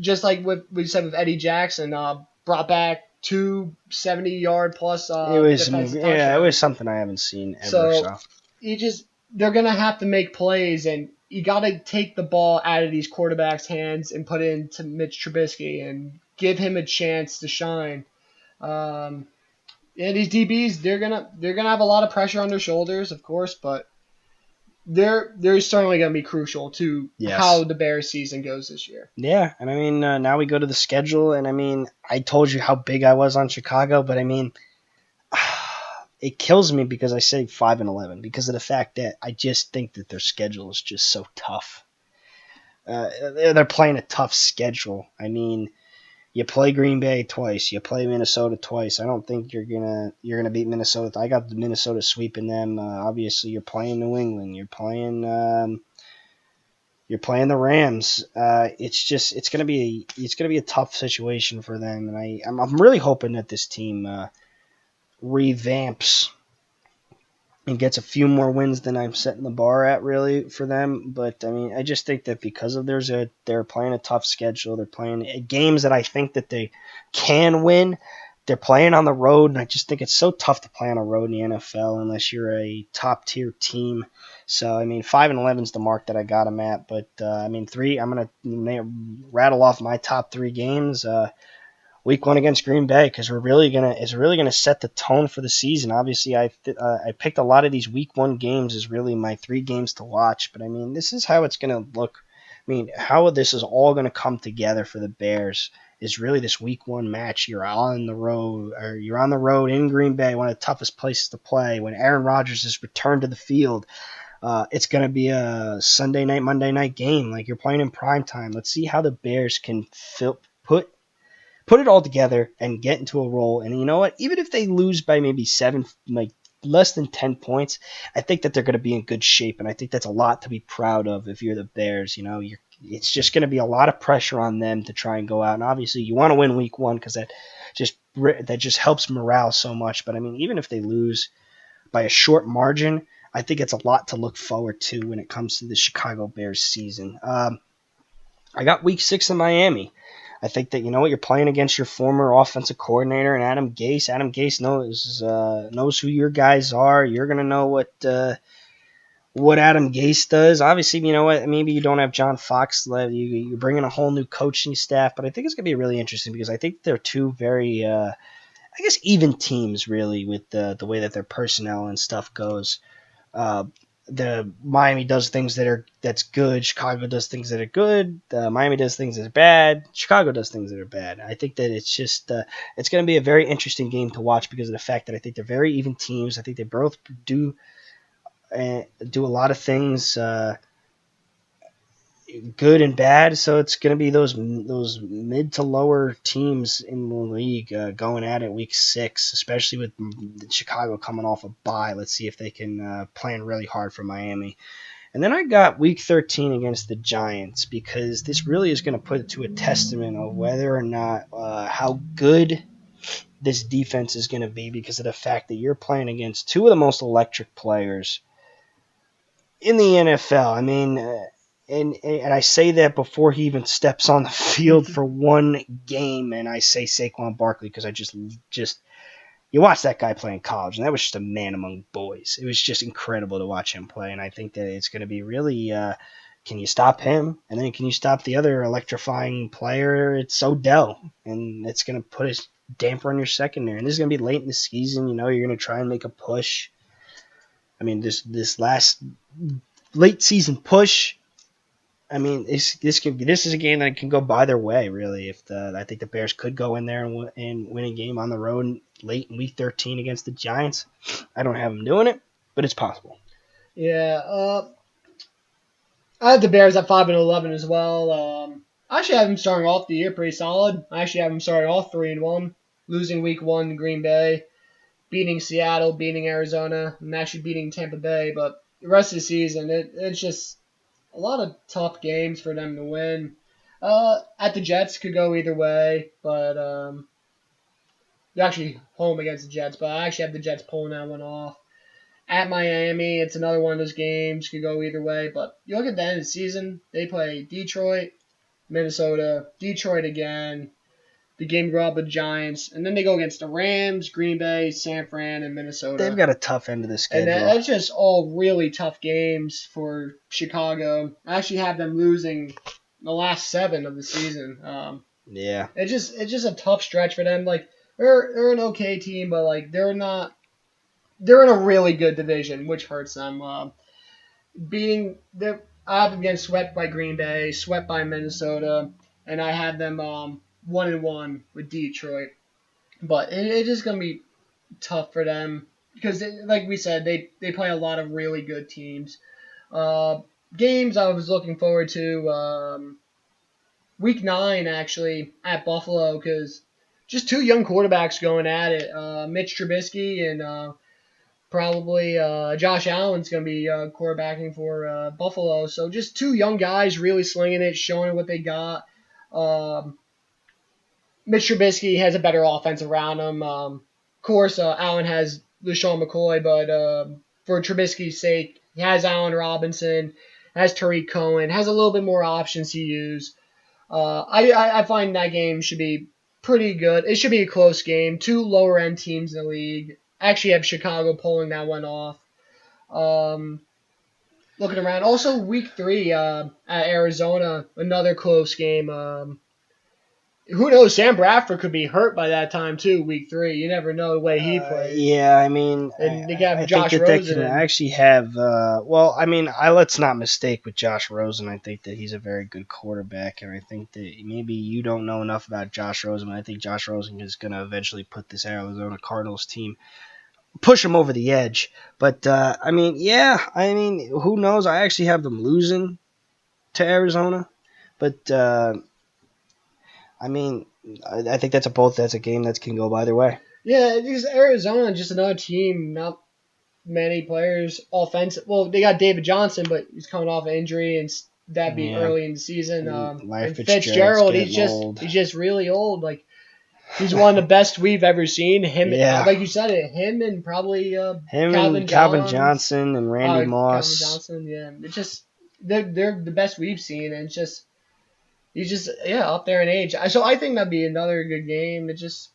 just like what we said with Eddie Jackson, brought back two 70-yard plus defensive it was touchdowns. something I haven't seen ever. So So they're gonna have to make plays, and you got to take the ball out of these quarterbacks' hands and put it into Mitch Trubisky and give him a chance to shine. Um, yeah, these DBs they're gonna have a lot of pressure on their shoulders, of course, but they're certainly gonna be crucial to how yes, the Bears season goes this year. yeah, and I mean now we go to the schedule, and I mean I told you how big I was on Chicago, but I mean it kills me because I say 5-11 because of the fact that I just think that their schedule is just so tough. They're playing a tough schedule. I mean, you play Green Bay twice, you play Minnesota twice. I don't think you're gonna beat Minnesota. I got the Minnesota sweeping them. Obviously, you're playing New England. You're playing the Rams. It's gonna be a tough situation for them, and I'm really hoping that this team revamps and gets a few more wins than I'm setting the bar at really for them. But I mean, I just think that because of they're playing a tough schedule, they're playing games that I think that they can win. They're playing on the road, and I just think it's so tough to play on the road in the NFL unless you're a top tier team. So I mean, 5-11 is the mark that I got them at. But I mean, three. I'm gonna rattle off my top three games. Week one against Green Bay because it's really gonna set the tone for the season. Obviously, I picked a lot of these week one games as really my three games to watch, but I mean this is how it's gonna look. I mean how this is all gonna come together for the Bears is really this week one match. You're on the road in Green Bay, one of the toughest places to play. When Aaron Rodgers is returned to the field, it's going to be a Sunday night, Monday night game. Like you're playing in prime time. Let's see how the Bears can put it all together and get into a roll. And you know what? Even if they lose by maybe seven, like less than 10 points, I think that they're going to be in good shape. And I think that's a lot to be proud of if you're the Bears. It's just going to be a lot of pressure on them to try and go out. And obviously, you want to win week one because that just helps morale so much. But I mean, even if they lose by a short margin, I think it's a lot to look forward to when it comes to the Chicago Bears season. I got week 6 in Miami. I think that you're playing against your former offensive coordinator and Adam Gase. Adam Gase knows who your guys are. You're gonna know what Adam Gase does. Obviously, you know what? Maybe you don't have John Fox. You're bringing a whole new coaching staff, but I think it's gonna be really interesting because I think they're two very, I guess, even teams really with the way that their personnel and stuff goes. Uh, the Miami does things that's good. Chicago does things that are good. Miami does things that are bad. Chicago does things that are bad. I think that it's going to be a very interesting game to watch because of the fact that I think they're very even teams. I think they both do a lot of things good and bad. So it's going to be those mid to lower teams in the league going at it week 6, especially with Chicago coming off a bye. Let's see if they can plan really hard for Miami. And then I got week 13 against the Giants because this really is going to put it to a testament of whether or not how good this defense is going to be because of the fact that you're playing against two of the most electric players in the NFL. I mean, and I say that before he even steps on the field for one game, and I say Saquon Barkley because I just you watch that guy play in college, and that was just a man among boys. It was just incredible to watch him play, and I think that it's going to be really. Can you stop him? And then can you stop the other electrifying player? It's Odell, and it's going to put a damper on your secondary. And this is going to be late in the season. You know, you're going to try and make a push. I mean, this last late season push. I mean, this is a game that can go either way, really. I think the Bears could go in there and win a game on the road late in Week 13 against the Giants. I don't have them doing it, but it's possible. Yeah, I have the Bears at 5-11 as well. I actually have them starting off the year pretty solid. I actually have them starting off 3-1, losing Week 1 to Green Bay, beating Seattle, beating Arizona, and actually beating Tampa Bay. But the rest of the season, it's just a lot of tough games for them to win. At the Jets could go either way, but they're actually home against the Jets. But I actually have the Jets pulling that one off. At Miami, it's another one of those games could go either way. But you look at the end of the season, they play Detroit, Minnesota, Detroit again. The game go up with the Giants, and then they go against the Rams, Green Bay, San Fran, and Minnesota. They've got a tough end of the schedule. And that's just all really tough games for Chicago. I actually have them losing the last 7 of the season. Yeah. It's just a tough stretch for them. Like they're an okay team, but like they're not. They're in a really good division, which hurts them. I have them getting swept by Green Bay, swept by Minnesota, and I had them 1-1 with Detroit. But it is gonna be tough for them because, like we said, they play a lot of really good teams. Games I was looking forward to Week 9 actually at Buffalo because just 2 young quarterbacks going at it. Mitch Trubisky and probably Josh Allen's going to be quarterbacking for Buffalo. So just 2 young guys really slinging it, showing what they got. Mitch Trubisky has a better offense around him. Of course, Allen has LaShawn McCoy, but for Trubisky's sake, he has Allen Robinson, has Tariq Cohen, has a little bit more options to use. I find that game should be pretty good. It should be a close game. 2 lower end teams in the league. I actually have Chicago pulling that one off. Looking around. Also, Week 3 at Arizona, another close game. Who knows? Sam Bradford could be hurt by that time too. Week 3, you never know the way he plays. Yeah, I mean, And they got I Josh think that Rosen. I actually have. Well, I mean, let's not mistake with Josh Rosen. I think that he's a very good quarterback, and I think that maybe you don't know enough about Josh Rosen. But I think Josh Rosen is going to eventually put this Arizona Cardinals team, push them over the edge. But I mean, yeah, I mean, who knows? I actually have them losing to Arizona, but. I mean, I think that's a game that can go either way. Yeah, because Arizona just another team, not many players offensive. Well, they got David Johnson, but he's coming off an injury, and that'd be early in the season. And Fitzgerald, he's just really old. Like he's one of the best we've ever seen. Like you said, him and probably Calvin Johnson and Randy Moss. Calvin Johnson, yeah, it's just they're the best we've seen, and it's just. He's just up there in age. So I think that'd be another good game. It's just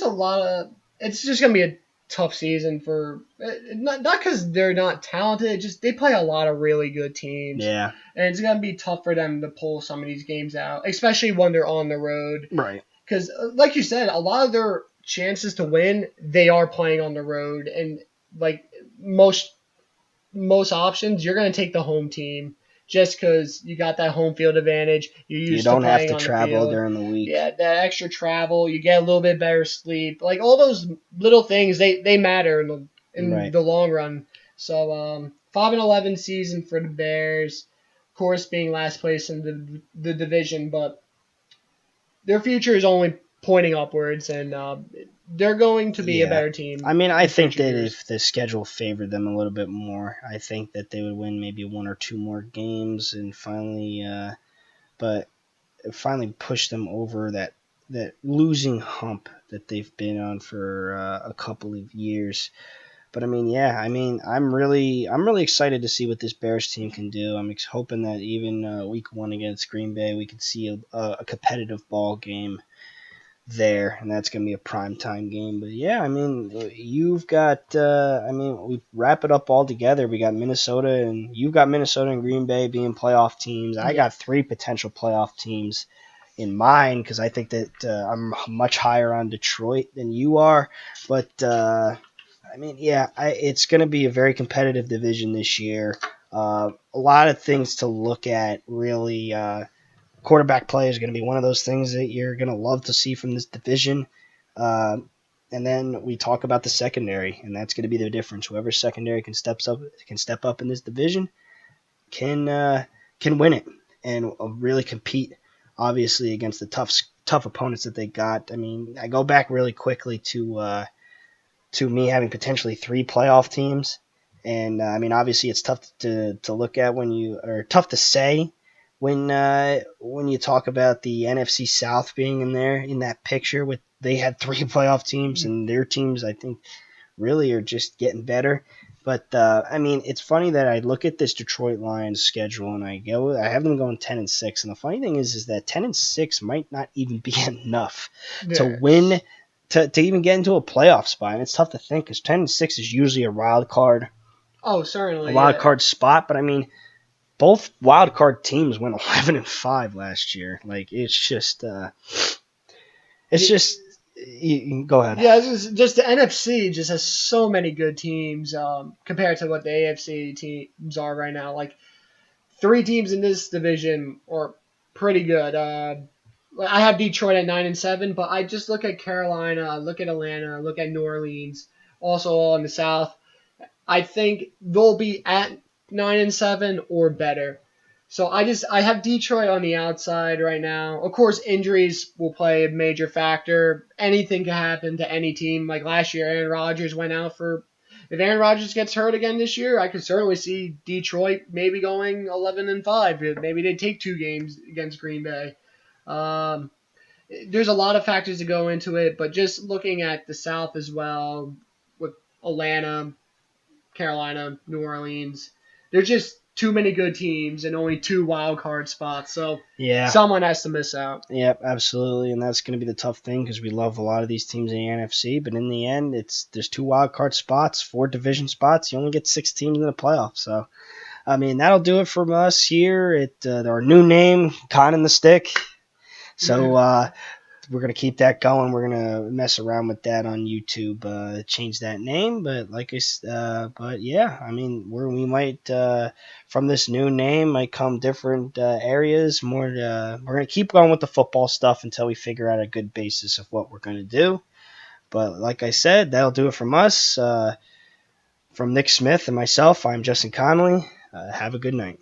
a lot of. It's just gonna be a tough season for not because they're not talented. Just they play a lot of really good teams. Yeah, and it's gonna be tough for them to pull some of these games out, especially when they're on the road. Right. Because like you said, a lot of their chances to win, they are playing on the road, and like most options, you're gonna take the home team. Just because you got that home field advantage, you don't have to travel during the week. Yeah, that extra travel, you get a little bit better sleep. Like all those little things, they matter in the long run. So 5-11 season for the Bears, of course being last place in the division, but their future is only pointing upwards, and they're going to be a better team. I mean, I think that if the schedule favored them a little bit more, I think that they would win maybe 1 or 2 more games and finally push them over that losing hump that they've been on for a couple of years. But I mean, yeah, I mean, I'm really excited to see what this Bears team can do. I'm hoping that even week one against Green Bay, we could see a competitive ball game there, and that's going to be a prime time game. But yeah, I mean, you've got, I mean, we wrap it up all together. We got Minnesota, and you've got Minnesota and Green Bay being playoff teams. I Yeah. got three potential playoff teams in mind because I think that I'm much higher on Detroit than you are. But I mean, yeah, it's going to be a very competitive division this year. A lot of things to look at, really. Quarterback play is going to be one of those things that you're going to love to see from this division. Uh, and then we talk about the secondary, and that's going to be the difference. Whoever secondary can step up in this division can can win it and really compete. Obviously, against the tough opponents that they got. I mean, I go back really quickly to me having potentially three playoff teams. And I mean, obviously, it's tough to look at or tough to say when you talk about the NFC South being in there in that picture. With they had three playoff teams, and their teams, I think, really are just getting better. But I mean, it's funny that I look at this Detroit Lions schedule and I have them going 10-6, and the funny thing is that 10-6 might not even be enough to Yes. win to even get into a playoff spot. And it's tough to think because 10-6 is usually Oh, a certainly, wild yeah. card spot. But I mean, both wild card teams went 11-5 last year. Like it's The, just you go ahead. yeah, just the NFC just has so many good teams compared to what the AFC teams are right now. Like three teams in this division are pretty good. I have Detroit at 9-7, but I just look at Carolina, I look at Atlanta, I look at New Orleans, also all in the South. I think they'll be at 9-7 or better. So I have Detroit on the outside right now. Of course, injuries will play a major factor. Anything can happen to any team. Like last year, Aaron Rodgers went out for. If Aaron Rodgers gets hurt again this year, I could certainly see Detroit maybe going 11-5. Maybe they take two games against Green Bay. Um, there's a lot of factors to go into it, but just looking at the South as well with Atlanta, Carolina, New Orleans. There's just too many good teams and only two wild card spots, so Yeah. someone has to miss out. Yep, absolutely, and that's going to be the tough thing because we love a lot of these teams in the NFC, but in the end, there's two wild card spots, four division spots. You only get six teams in the playoffs, so I mean that'll do it from us here at our new name, Conn in the Stick. So we're gonna keep that going. We're gonna mess around with that on YouTube, change that name. But but yeah, I mean, we might from this new name might come different areas. We're gonna keep going with the football stuff until we figure out a good basis of what we're gonna do. But like I said, that'll do it from us. From Nick Smith and myself, I'm Justin Connolly. Have a good night.